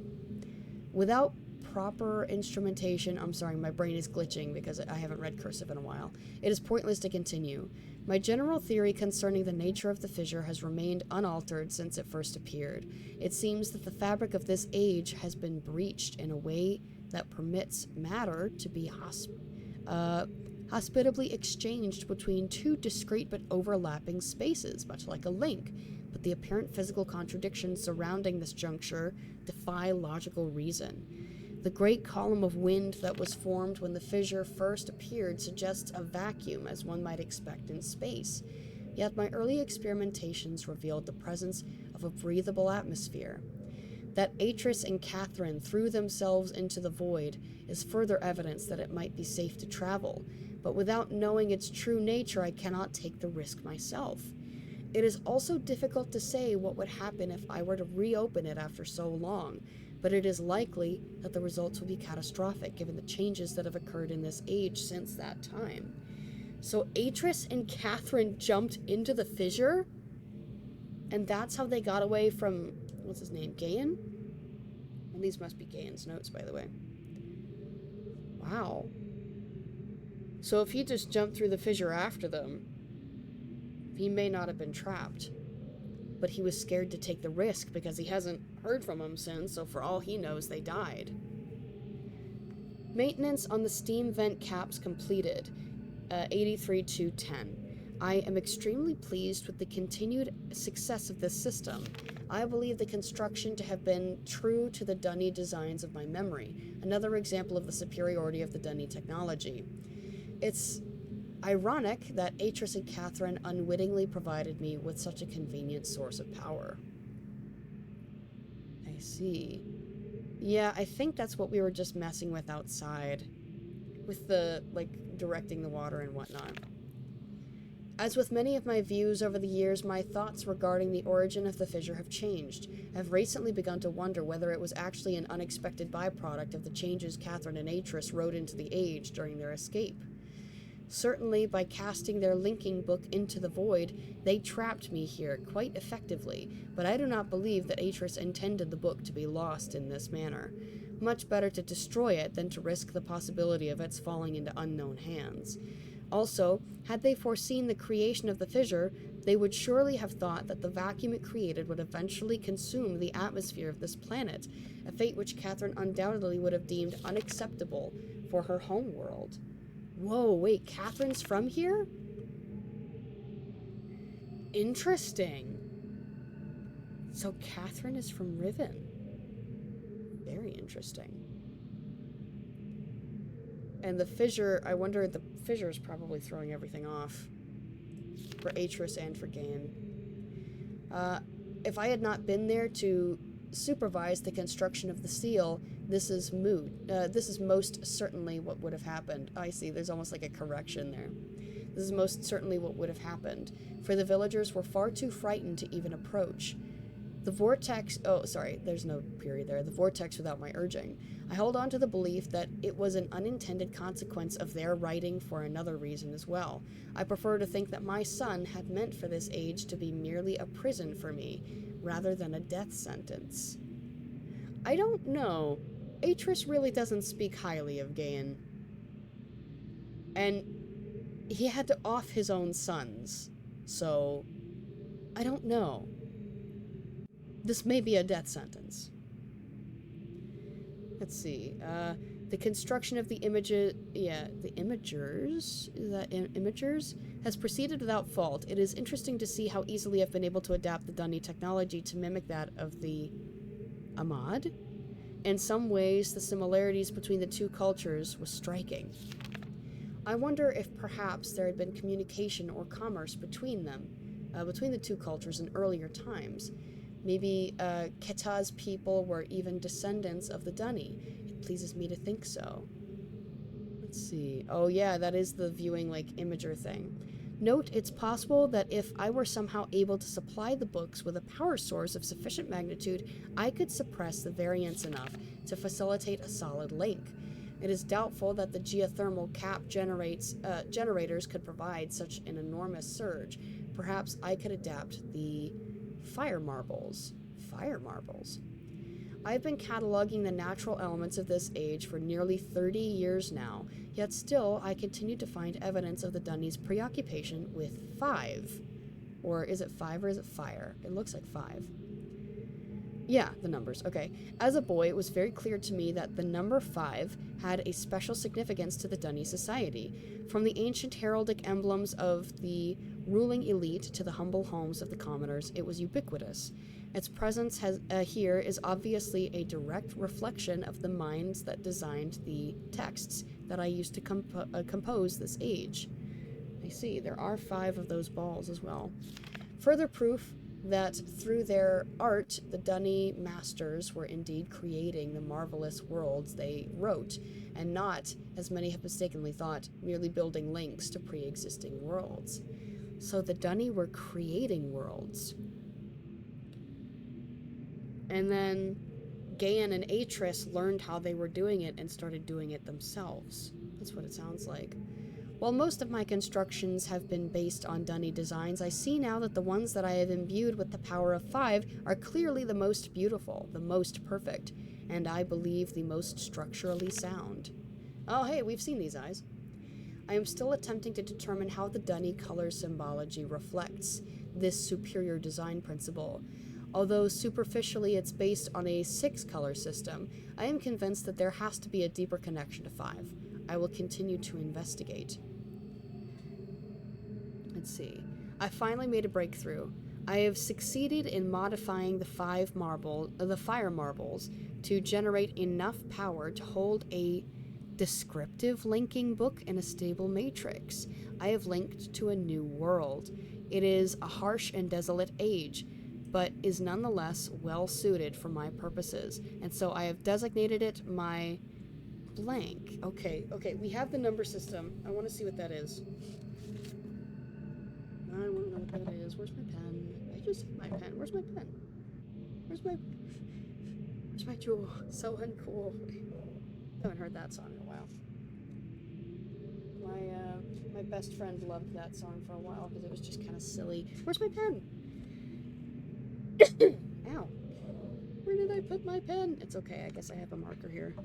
Without proper instrumentation. I'm sorry, my brain is glitching because I haven't read cursive in a while. It is pointless to continue. My general theory concerning the nature of the fissure has remained unaltered since it first appeared. It seems that the fabric of this age has been breached in a way that permits matter to be hospitably exchanged between two discrete but overlapping spaces, much like a link. But the apparent physical contradictions surrounding this juncture defy logical reason. The great column of wind that was formed when the fissure first appeared suggests a vacuum, as one might expect in space. Yet my early experimentations revealed the presence of a breathable atmosphere. That Atris and Catherine threw themselves into the void is further evidence that it might be safe to travel, but without knowing its true nature, I cannot take the risk myself. It is also difficult to say what would happen if I were to reopen it after so long, but it is likely that the results will be catastrophic given the changes that have occurred in this age since that time. So Atris and Catherine jumped into the fissure, and that's how they got away from, what's his name, Gayan? And these must be Gayan's notes, by the way. Wow. So if he just jumped through the fissure after them, he may not have been trapped. But he was scared to take the risk because he hasn't heard from them since, so for all he knows, they died. Maintenance on the steam vent caps completed, 83-10. I am extremely pleased with the continued success of this system. I believe the construction to have been true to the Dunny designs of my memory, another example of the superiority of the Dunny technology. It's ironic that Atris and Catherine unwittingly provided me with such a convenient source of power. I see. Yeah, I think that's what we were just messing with outside. With the, directing the water and whatnot. As with many of my views over the years, my thoughts regarding the origin of the fissure have changed. I've recently begun to wonder whether it was actually an unexpected byproduct of the changes Catherine and Atris wrote into the age during their escape. Certainly, by casting their linking book into the void, they trapped me here quite effectively, but I do not believe that Atris intended the book to be lost in this manner. Much better to destroy it than to risk the possibility of its falling into unknown hands. Also, had they foreseen the creation of the fissure, they would surely have thought that the vacuum it created would eventually consume the atmosphere of this planet, a fate which Catherine undoubtedly would have deemed unacceptable for her home world. Whoa, wait, Catherine's from here? Interesting. So Catherine is from Riven. Very interesting. And the fissure, I wonder, the fissure is probably throwing everything off. For Atris and for Gain. If I had not been there to supervise the construction of the seal, this is moot. This is most certainly what would have happened. I see, there's almost like a correction there. This is most certainly what would have happened, for the villagers were far too frightened to even approach. The vortex, oh, sorry, there's no period there. The vortex without my urging. I hold on to the belief that it was an unintended consequence of their writing for another reason as well. I prefer to think that my son had meant for this age to be merely a prison for me, rather than a death sentence. I don't know. Atris really doesn't speak highly of Gayan. And he had to off his own sons. So, I don't know. This may be a death sentence. Let's see. The construction of the imagers, has proceeded without fault. It is interesting to see how easily I've been able to adapt the Dunny technology to mimic that of the Ahmad. In some ways, the similarities between the two cultures was striking. I wonder if perhaps there had been communication or commerce between them, between the two cultures in earlier times. Maybe Keta's people were even descendants of the Dunny. It pleases me to think so. Let's see. Oh yeah, that is the viewing, imager thing. Note, it's possible that if I were somehow able to supply the books with a power source of sufficient magnitude, I could suppress the variance enough to facilitate a solid link. It is doubtful that the geothermal cap generators could provide such an enormous surge. Perhaps I could adapt the fire marbles. Fire marbles. I've been cataloging the natural elements of this age for nearly 30 years now, yet still I continue to find evidence of the Dunnies' preoccupation with 5. Or is it 5 or is it fire? It looks like 5. Yeah, the numbers. Okay. As a boy, it was very clear to me that the number 5 had a special significance to the Dunny society. From the ancient heraldic emblems of the ruling elite to the humble homes of the commoners, it was ubiquitous. Its presence here is obviously a direct reflection of the minds that designed the texts that I used to compose this age. I see, there are 5 of those balls as well. Further proof that through their art, the Dunny masters were indeed creating the marvelous worlds they wrote, and not, as many have mistakenly thought, merely building links to pre-existing worlds. So the Dunny were creating worlds. And then Gaian and Atris learned how they were doing it and started doing it themselves. That's what it sounds like. While most of my constructions have been based on Dunny designs, I see now that the ones that I have imbued with the power of 5 are clearly the most beautiful, the most perfect, and I believe the most structurally sound. Oh, hey, we've seen these eyes. I am still attempting to determine how the Dunny color symbology reflects this superior design principle. Although superficially it's based on a 6-color system, I am convinced that there has to be a deeper connection to 5. I will continue to investigate. Let's see. I finally made a breakthrough. I have succeeded in modifying the fire marbles to generate enough power to hold a descriptive linking book in a stable matrix. I have linked to a new world. It is a harsh and desolate age, but is nonetheless well suited for my purposes, and so I have designated it my blank. Okay, we have the number system. I want to see what that is. I want to know what that is. Where's my pen? I just have my pen. Where's my pen? Where's my jewel? So uncool. Haven't heard that song in a while. My best friend loved that song for a while because it was just kind of silly. Where's my pen? Ow. Where did I put my pen? It's okay. I guess I have a marker here.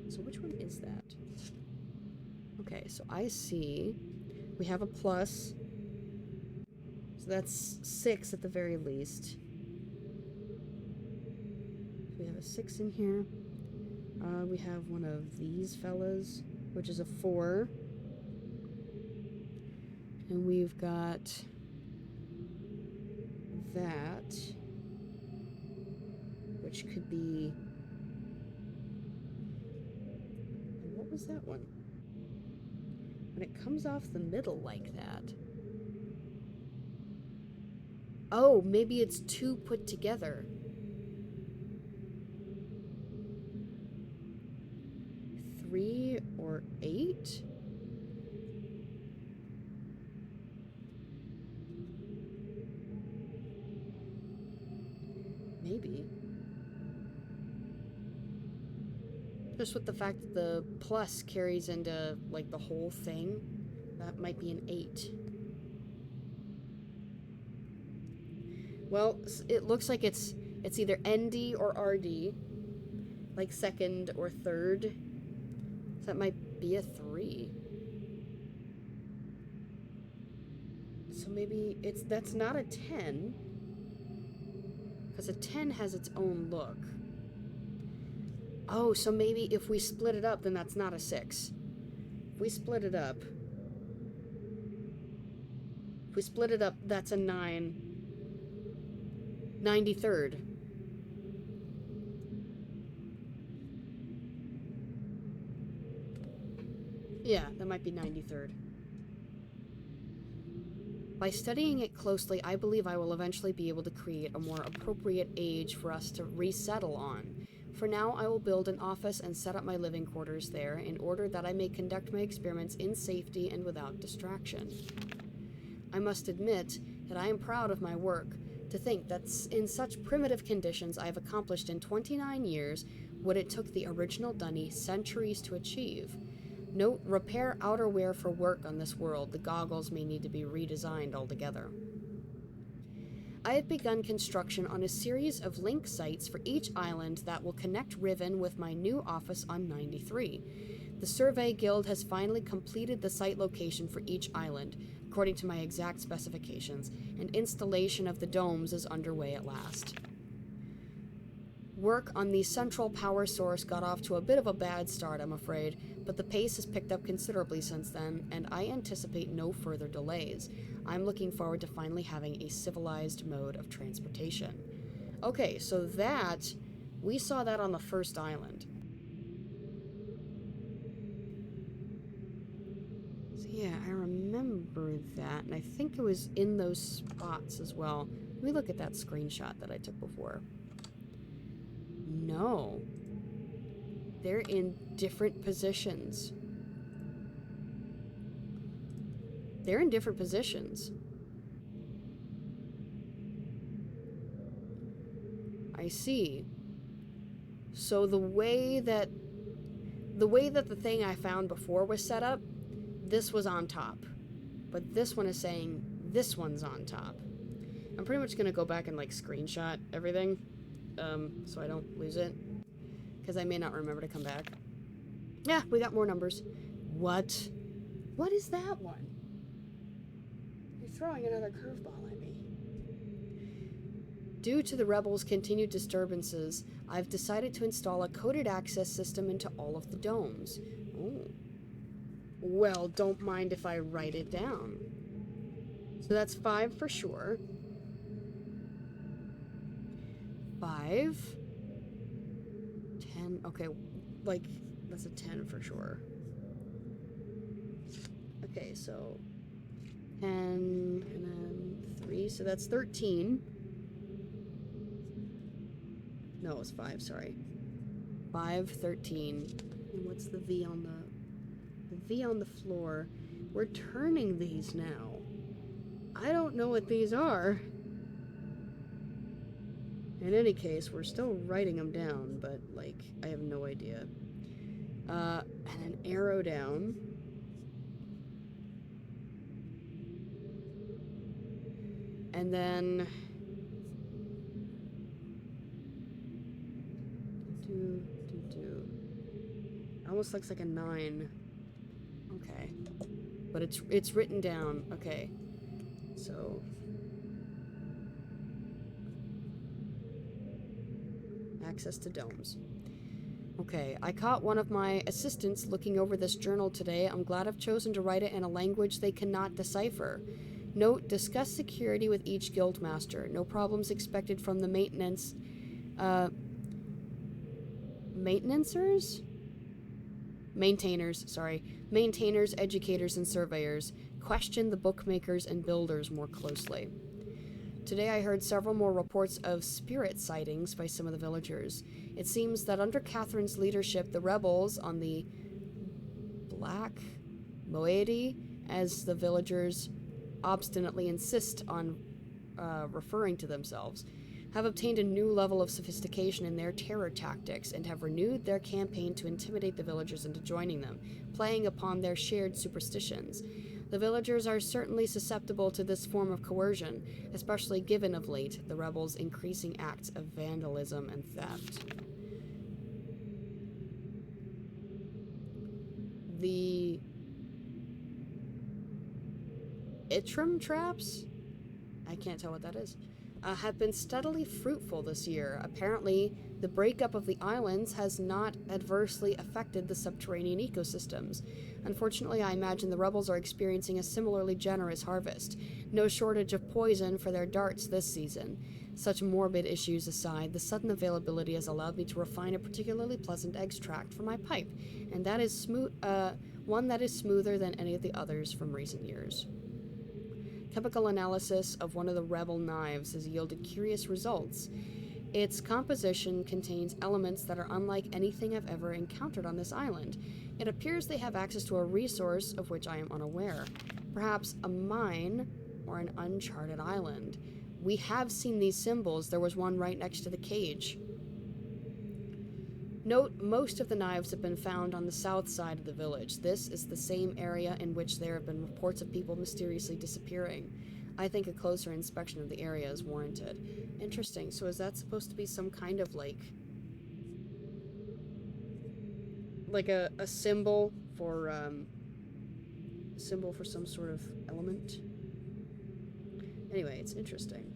So which one is that? Okay, so I see we have a plus. So that's 6 at the very least. So we have a 6 in here. We have one of these fellas, which is a 4. And we've got that, which could be... And what was that one? When it comes off the middle like that. Oh, maybe it's 2 put together. 3 or 8? Maybe. Just with the fact that the plus carries into, like, the whole thing, that might be an 8. Well, it looks like it's either ND or RD, like second or third. So that might be a 3. So maybe that's not a 10, because a 10 has its own look. Oh, so maybe if we split it up, then that's not a 6. If we split it up, that's a 9. 93rd. Yeah, that might be 93rd. By studying it closely, I believe I will eventually be able to create a more appropriate age for us to resettle on. For now, I will build an office and set up my living quarters there in order that I may conduct my experiments in safety and without distraction. I must admit that I am proud of my work. To think that in such primitive conditions I have accomplished in 29 years what it took the original Dunny centuries to achieve. Note, repair outerwear for work on this world. The goggles may need to be redesigned altogether. I have begun construction on a series of link sites for each island that will connect Riven with my new office on 93. The Survey Guild has finally completed the site location for each island, according to my exact specifications, and installation of the domes is underway at last. Work on the central power source got off to a bit of a bad start, I'm afraid, but the pace has picked up considerably since then, and I anticipate no further delays. I'm looking forward to finally having a civilized mode of transportation. Okay, so we saw that on the first island. So yeah, I remember that, and I think it was in those spots as well. Let me look at that screenshot that I took before. No. They're in different positions. They're in different positions. I see. So the way that the thing I found before was set up, this was on top. But this one is saying this one's on top. I'm pretty much gonna go back and like screenshot everything, so I don't lose it. Because I may not remember to come back. Yeah, we got more numbers. What? What is that one? You're throwing another curveball at me. Due to the rebels' continued disturbances, I've decided to install a coded access system into all of the domes. Oh. Well, don't mind if I write it down. So that's 5 for sure. 5. 10. Okay, like, that's a 10 for sure. Okay, so 10 and then 3, so that's 13. No, it's 5, sorry. 5, 13. And what's the V on the V on the floor? We're turning these now. I don't know what these are. In any case, we're still writing them down, but, like, I have no idea. And an arrow down. And then... Almost looks like a 9. Okay. But it's written down. Okay. So... access to domes. Okay, I caught one of my assistants looking over this journal today. I'm glad I've chosen to write it in a language they cannot decipher. Note, discuss security with each guildmaster. No problems expected from the maintainers, educators, and surveyors. Question the bookmakers and builders more closely. Today I heard several more reports of spirit sightings by some of the villagers. It seems that under Catherine's leadership, the rebels on the Black Moiety, as the villagers obstinately insist on referring to themselves, have obtained a new level of sophistication in their terror tactics and have renewed their campaign to intimidate the villagers into joining them, playing upon their shared superstitions. The villagers are certainly susceptible to this form of coercion, especially given of late the rebels' increasing acts of vandalism and theft. The Itram traps? I can't tell what that is. Have been steadily fruitful this year. Apparently, the breakup of the islands has not adversely affected the subterranean ecosystems. Unfortunately, I imagine the rebels are experiencing a similarly generous harvest. No shortage of poison for their darts this season. Such morbid issues aside, the sudden availability has allowed me to refine a particularly pleasant extract for my pipe, and that is one that is smoother than any of the others from recent years. Chemical analysis of one of the rebel knives has yielded curious results. Its composition contains elements that are unlike anything I've ever encountered on this island. It appears they have access to a resource of which I am unaware. Perhaps a mine or an uncharted island. We have seen these symbols. There was one right next to the cage. Note, most of the knives have been found on the south side of the village. This is the same area in which there have been reports of people mysteriously disappearing. I think a closer inspection of the area is warranted. Interesting. So is that supposed to be some kind of like a symbol for some sort of element? Anyway, it's interesting.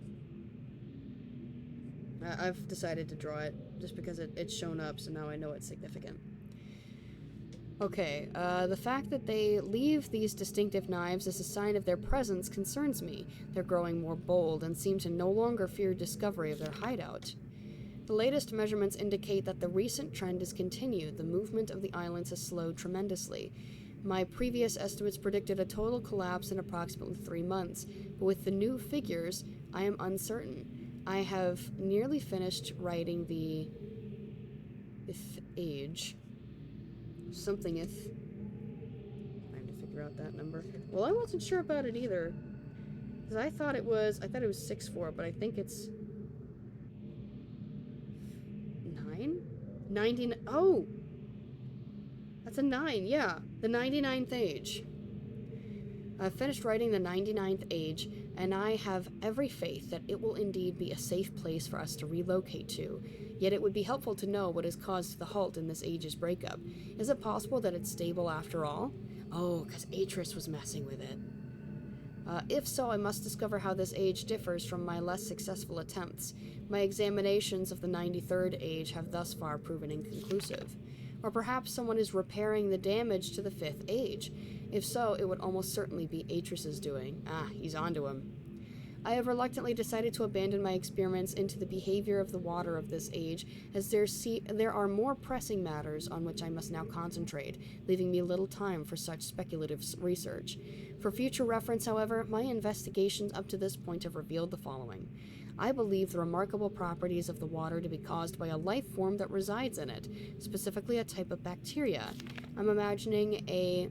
I've decided to draw it just because it's shown up, so now I know it's significant. Okay, the fact that they leave these distinctive knives as a sign of their presence concerns me. They're growing more bold and seem to no longer fear discovery of their hideout. The latest measurements indicate that the recent trend has continued. The movement of the islands has slowed tremendously. My previous estimates predicted a total collapse in approximately 3 months, but with the new figures, I am uncertain. I have nearly finished writing the If age. Something if. Trying to figure out that number. Well, I wasn't sure about it either. Because I thought it was 6'4", but I think it's 9? 99. Oh! That's a 9, yeah. The 99th age. I've finished writing the 99th age, and I have every faith that it will indeed be a safe place for us to relocate to. Yet it would be helpful to know what has caused the halt in this age's breakup. Is it possible that it's stable after all? Oh, because Atris was messing with it. If so, I must discover how this age differs from my less successful attempts. My examinations of the 93rd age have thus far proven inconclusive. Or perhaps someone is repairing the damage to the 5th age. If so, it would almost certainly be Atris's doing. Ah, he's onto him. I have reluctantly decided to abandon my experiments into the behavior of the water of this age, as there are more pressing matters on which I must now concentrate, leaving me little time for such speculative research. For future reference, however, my investigations up to this point have revealed the following. I believe the remarkable properties of the water to be caused by a life form that resides in it, specifically a type of bacteria. I'm imagining a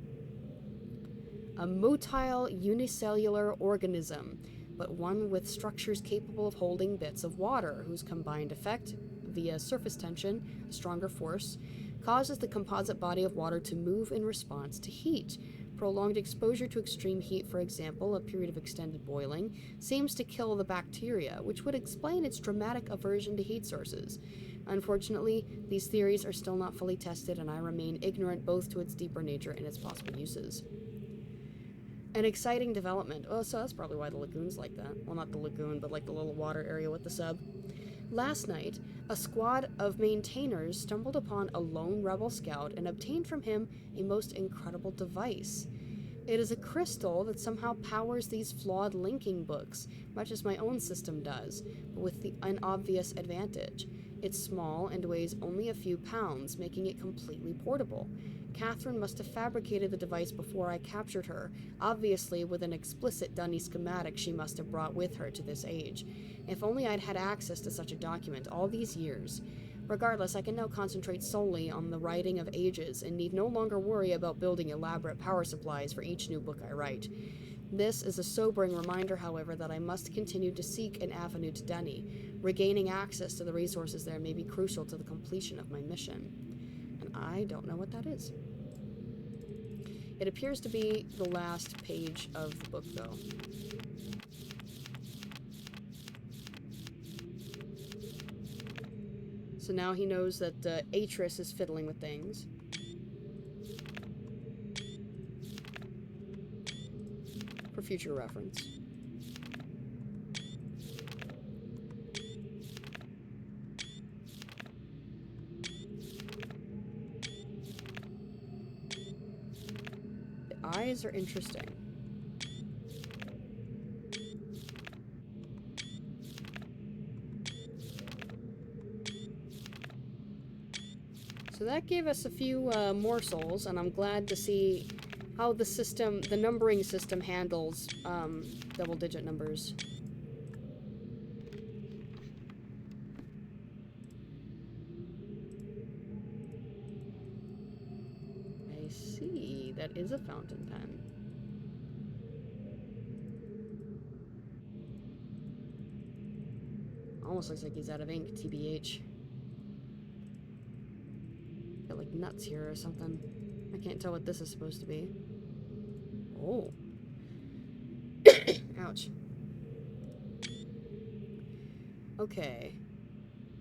motile unicellular organism, but one with structures capable of holding bits of water, whose combined effect, via surface tension, a stronger force, causes the composite body of water to move in response to heat. Prolonged exposure to extreme heat, for example, a period of extended boiling, seems to kill the bacteria, which would explain its dramatic aversion to heat sources. Unfortunately, these theories are still not fully tested, and I remain ignorant both to its deeper nature and its possible uses. An exciting development. Oh, so that's probably why the lagoon's like that. Well, not the lagoon, but like the little water area with the sub. Last night, a squad of maintainers stumbled upon a lone rebel scout and obtained from him a most incredible device. It is a crystal that somehow powers these flawed linking books, much as my own system does, but with an obvious advantage. It's small and weighs only a few pounds, making it completely portable. Catherine must have fabricated the device before I captured her, obviously with an explicit Dunny schematic she must have brought with her to this age. If only I'd had access to such a document all these years. Regardless, I can now concentrate solely on the writing of ages and need no longer worry about building elaborate power supplies for each new book I write. This is a sobering reminder, however, that I must continue to seek an avenue to Dunny. Regaining access to the resources there may be crucial to the completion of my mission. And I don't know what that is. It appears to be the last page of the book, though. So now he knows that Atris is fiddling with things. For future reference. The eyes are interesting. So that gave us a few morsels, and I'm glad to see how the numbering system handles double-digit numbers. I see. That is a fountain pen. Almost looks like he's out of ink, TBH. Got like nuts here or something. I can't tell what this is supposed to be. Oh. Ouch. Okay.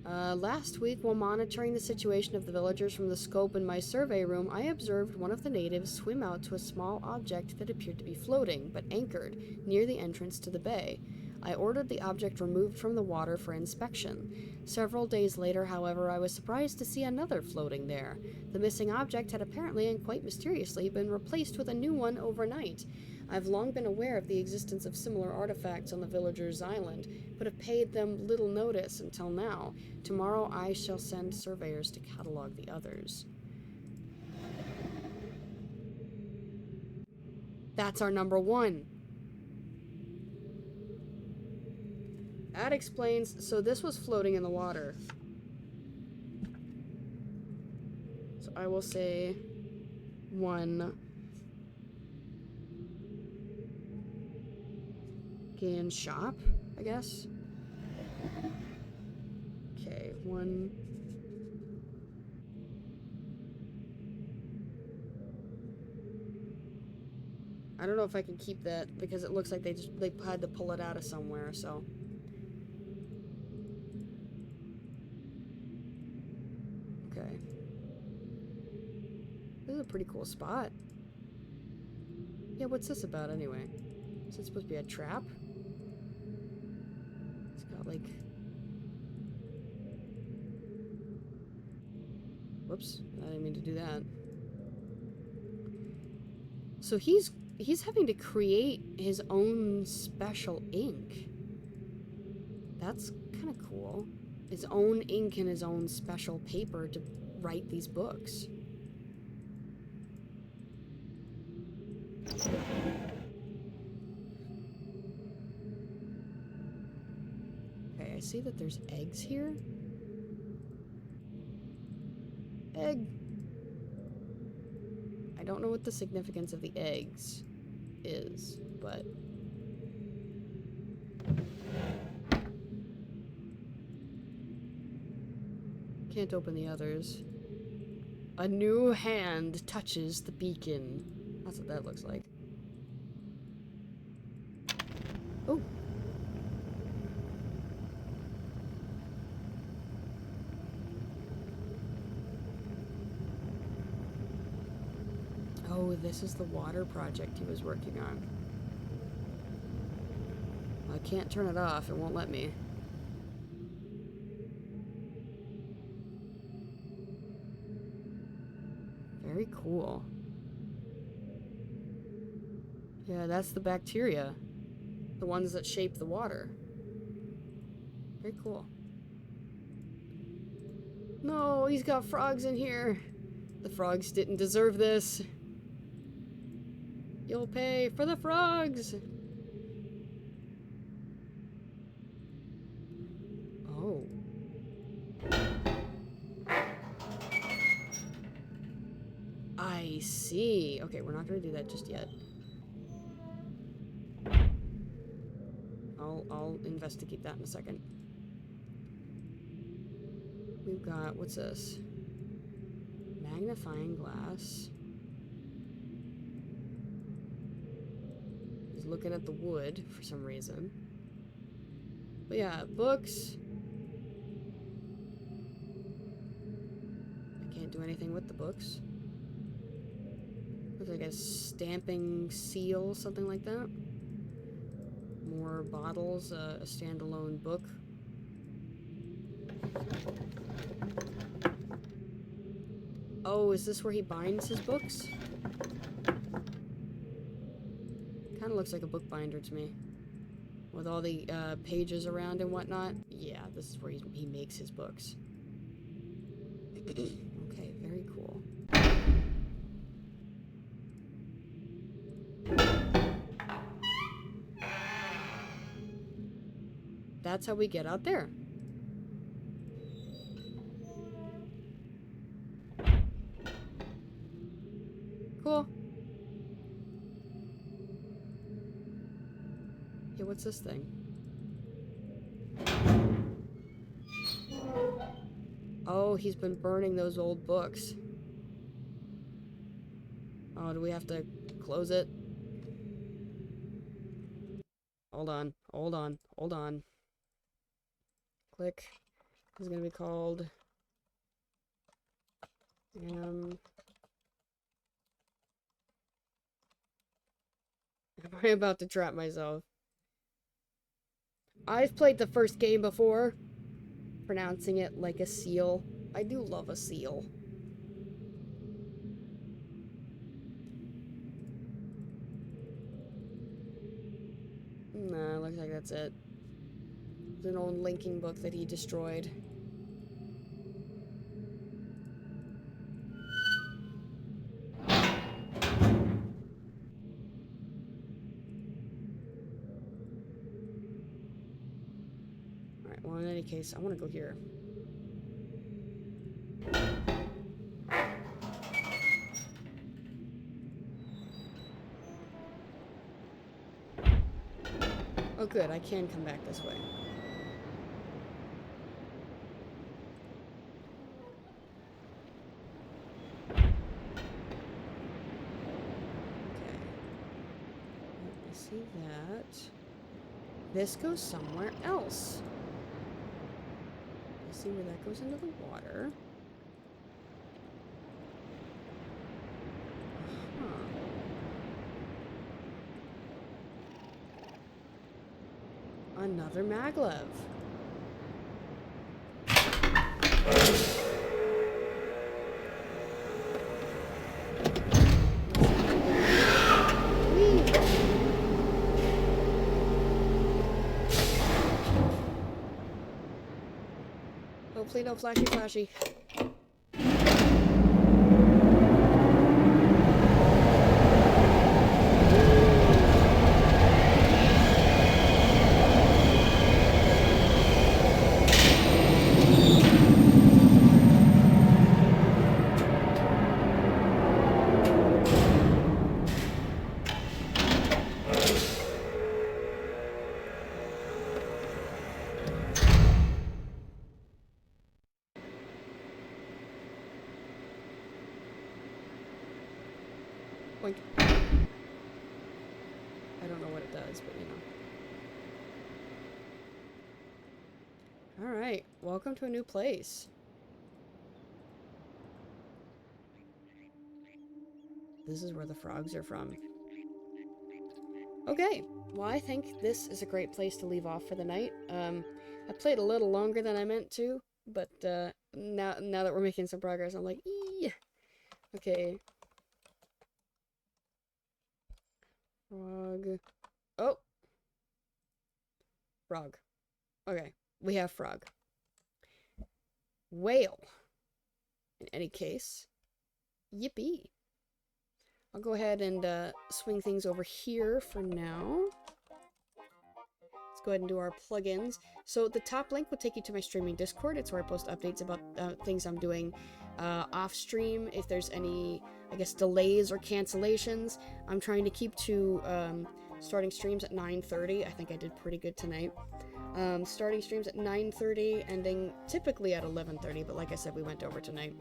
Last week, while monitoring the situation of the villagers from the scope in my survey room, I observed one of the natives swim out to a small object that appeared to be floating, but anchored, near the entrance to the bay. I ordered the object removed from the water for inspection. Several days later, however, I was surprised to see another floating there. The missing object had apparently and quite mysteriously been replaced with a new one overnight. I've long been aware of the existence of similar artifacts on the villagers' island, but have paid them little notice until now. Tomorrow I shall send surveyors to catalog the others. That's our number one. That explains... So this was floating in the water. So I will say... 1... Gain shop, I guess. Okay, 1... I don't know if I can keep that because it looks like they had to pull it out of somewhere, so... Okay. This is a pretty cool spot. Yeah, what's this about anyway? Is it supposed to be a trap? It's got like... Whoops, I didn't mean to do that. So he's having to create his own special ink. That's kind of cool. His own ink and his own special paper to write these books. Okay, I see that there's eggs here. Egg. I don't know what the significance of the eggs is, but... Can't open the others. A new hand touches the beacon. That's what that looks like. Oh! Oh, this is the water project he was working on. I can't turn it off, it won't let me. Very cool. Yeah, that's the bacteria. The ones that shape the water. Very cool. No, he's got frogs in here. The frogs didn't deserve this. You'll pay for the frogs! Oh. I see. Okay, we're not gonna do that just yet. I'll investigate that in a second. We've got, what's this? Magnifying glass. He's looking at the wood for some reason. But yeah, books. I can't do anything with the books. Looks like a stamping seal, something like that. More bottles, a standalone book. Oh, is this where he binds his books? Kind of looks like a bookbinder to me. With all the pages around and whatnot. Yeah, this is where he makes his books. Okay, very cool. That's how we get out there. Cool. Yeah, what's this thing? Oh, he's been burning those old books. Oh, do we have to close it? Hold on, hold on, hold on. Click. This is gonna be called am I about to trap myself? I've played the first game before, pronouncing it like a seal. I do love a seal. Nah, looks like that's it. It's an old linking book that he destroyed. Alright, well, in any case, I want to go here. Oh, good, I can come back this way. Okay. I see that. This goes somewhere else. I see where that goes into the water. Another maglev. Hopefully no flashy. Boink. I don't know what it does, but you know. Alright, welcome to a new place. This is where the frogs are from. Okay, well I think this is a great place to leave off for the night. I played a little longer than I meant to, but now that we're making some progress, I'm like, eee! Okay. Frog. Oh! Frog. Okay, we have frog. Whale. In any case, yippee. I'll go ahead and swing things over here for now. Let's go ahead and do our plugins. So the top link will take you to my streaming Discord. It's where I post updates about things I'm doing off stream. If there's any, I guess, delays or cancellations, I'm trying to keep to starting streams at 9:30. I think I did pretty good tonight. Starting streams at 9:30, ending typically at 11:30, but like I said, we went over tonight.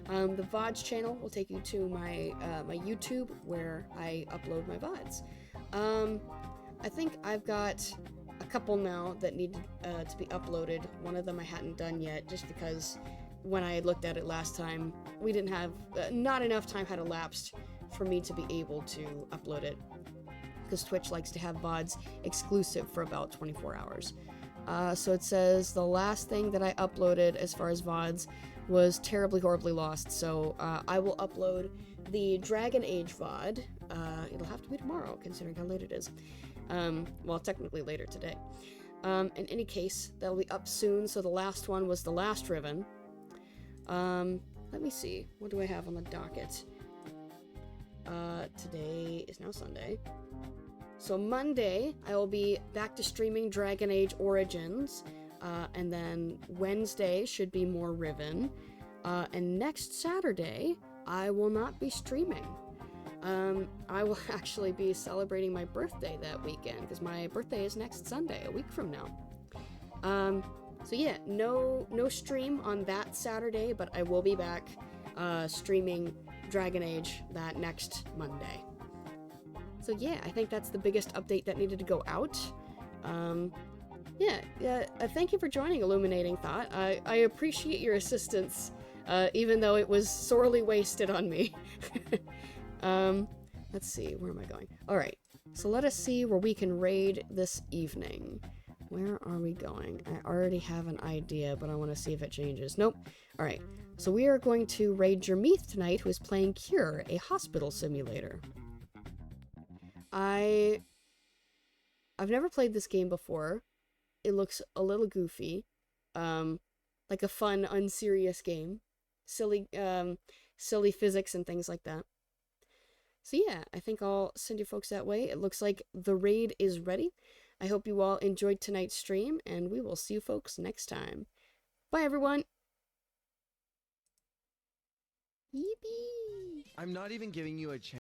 The VODs channel will take you to my my YouTube, where I upload my VODs. I think I've got a couple now that need to be uploaded. One of them I hadn't done yet, just because when I looked at it last time, we didn't have, not enough time had elapsed for me to be able to upload it, because Twitch likes to have VODs exclusive for about 24 hours. So it says the last thing that I uploaded as far as VODs was terribly, horribly lost, so I will upload the Dragon Age VOD. It'll have to be tomorrow, considering how late it is. Well, technically later today. In any case, that'll be up soon, so the last one was the last Riven. Let me see, what do I have on the docket? Today is now Sunday. So Monday, I will be back to streaming Dragon Age Origins, and then Wednesday should be more Riven, and next Saturday, I will not be streaming. I will actually be celebrating my birthday that weekend, because my birthday is next Sunday, a week from now. So yeah, no stream on that Saturday, but I will be back streaming Dragon Age that next Monday. So yeah, I think that's the biggest update that needed to go out. Yeah, thank you for joining Illuminating Thought. I appreciate your assistance, even though it was sorely wasted on me. Let's see, where am I going? Alright, so let us see where we can raid this evening. Where are we going? I already have an idea, but I want to see if it changes. Nope. Alright, so we are going to raid Jermeeth tonight, who is playing Cure, a hospital simulator. I've never played this game before. It looks a little goofy. Like a fun, unserious game. Silly, silly physics and things like that. So yeah, I think I'll send you folks that way. It looks like the raid is ready. I hope you all enjoyed tonight's stream, and we will see you folks next time. Bye, everyone! Yippee! I'm not even giving you a chance.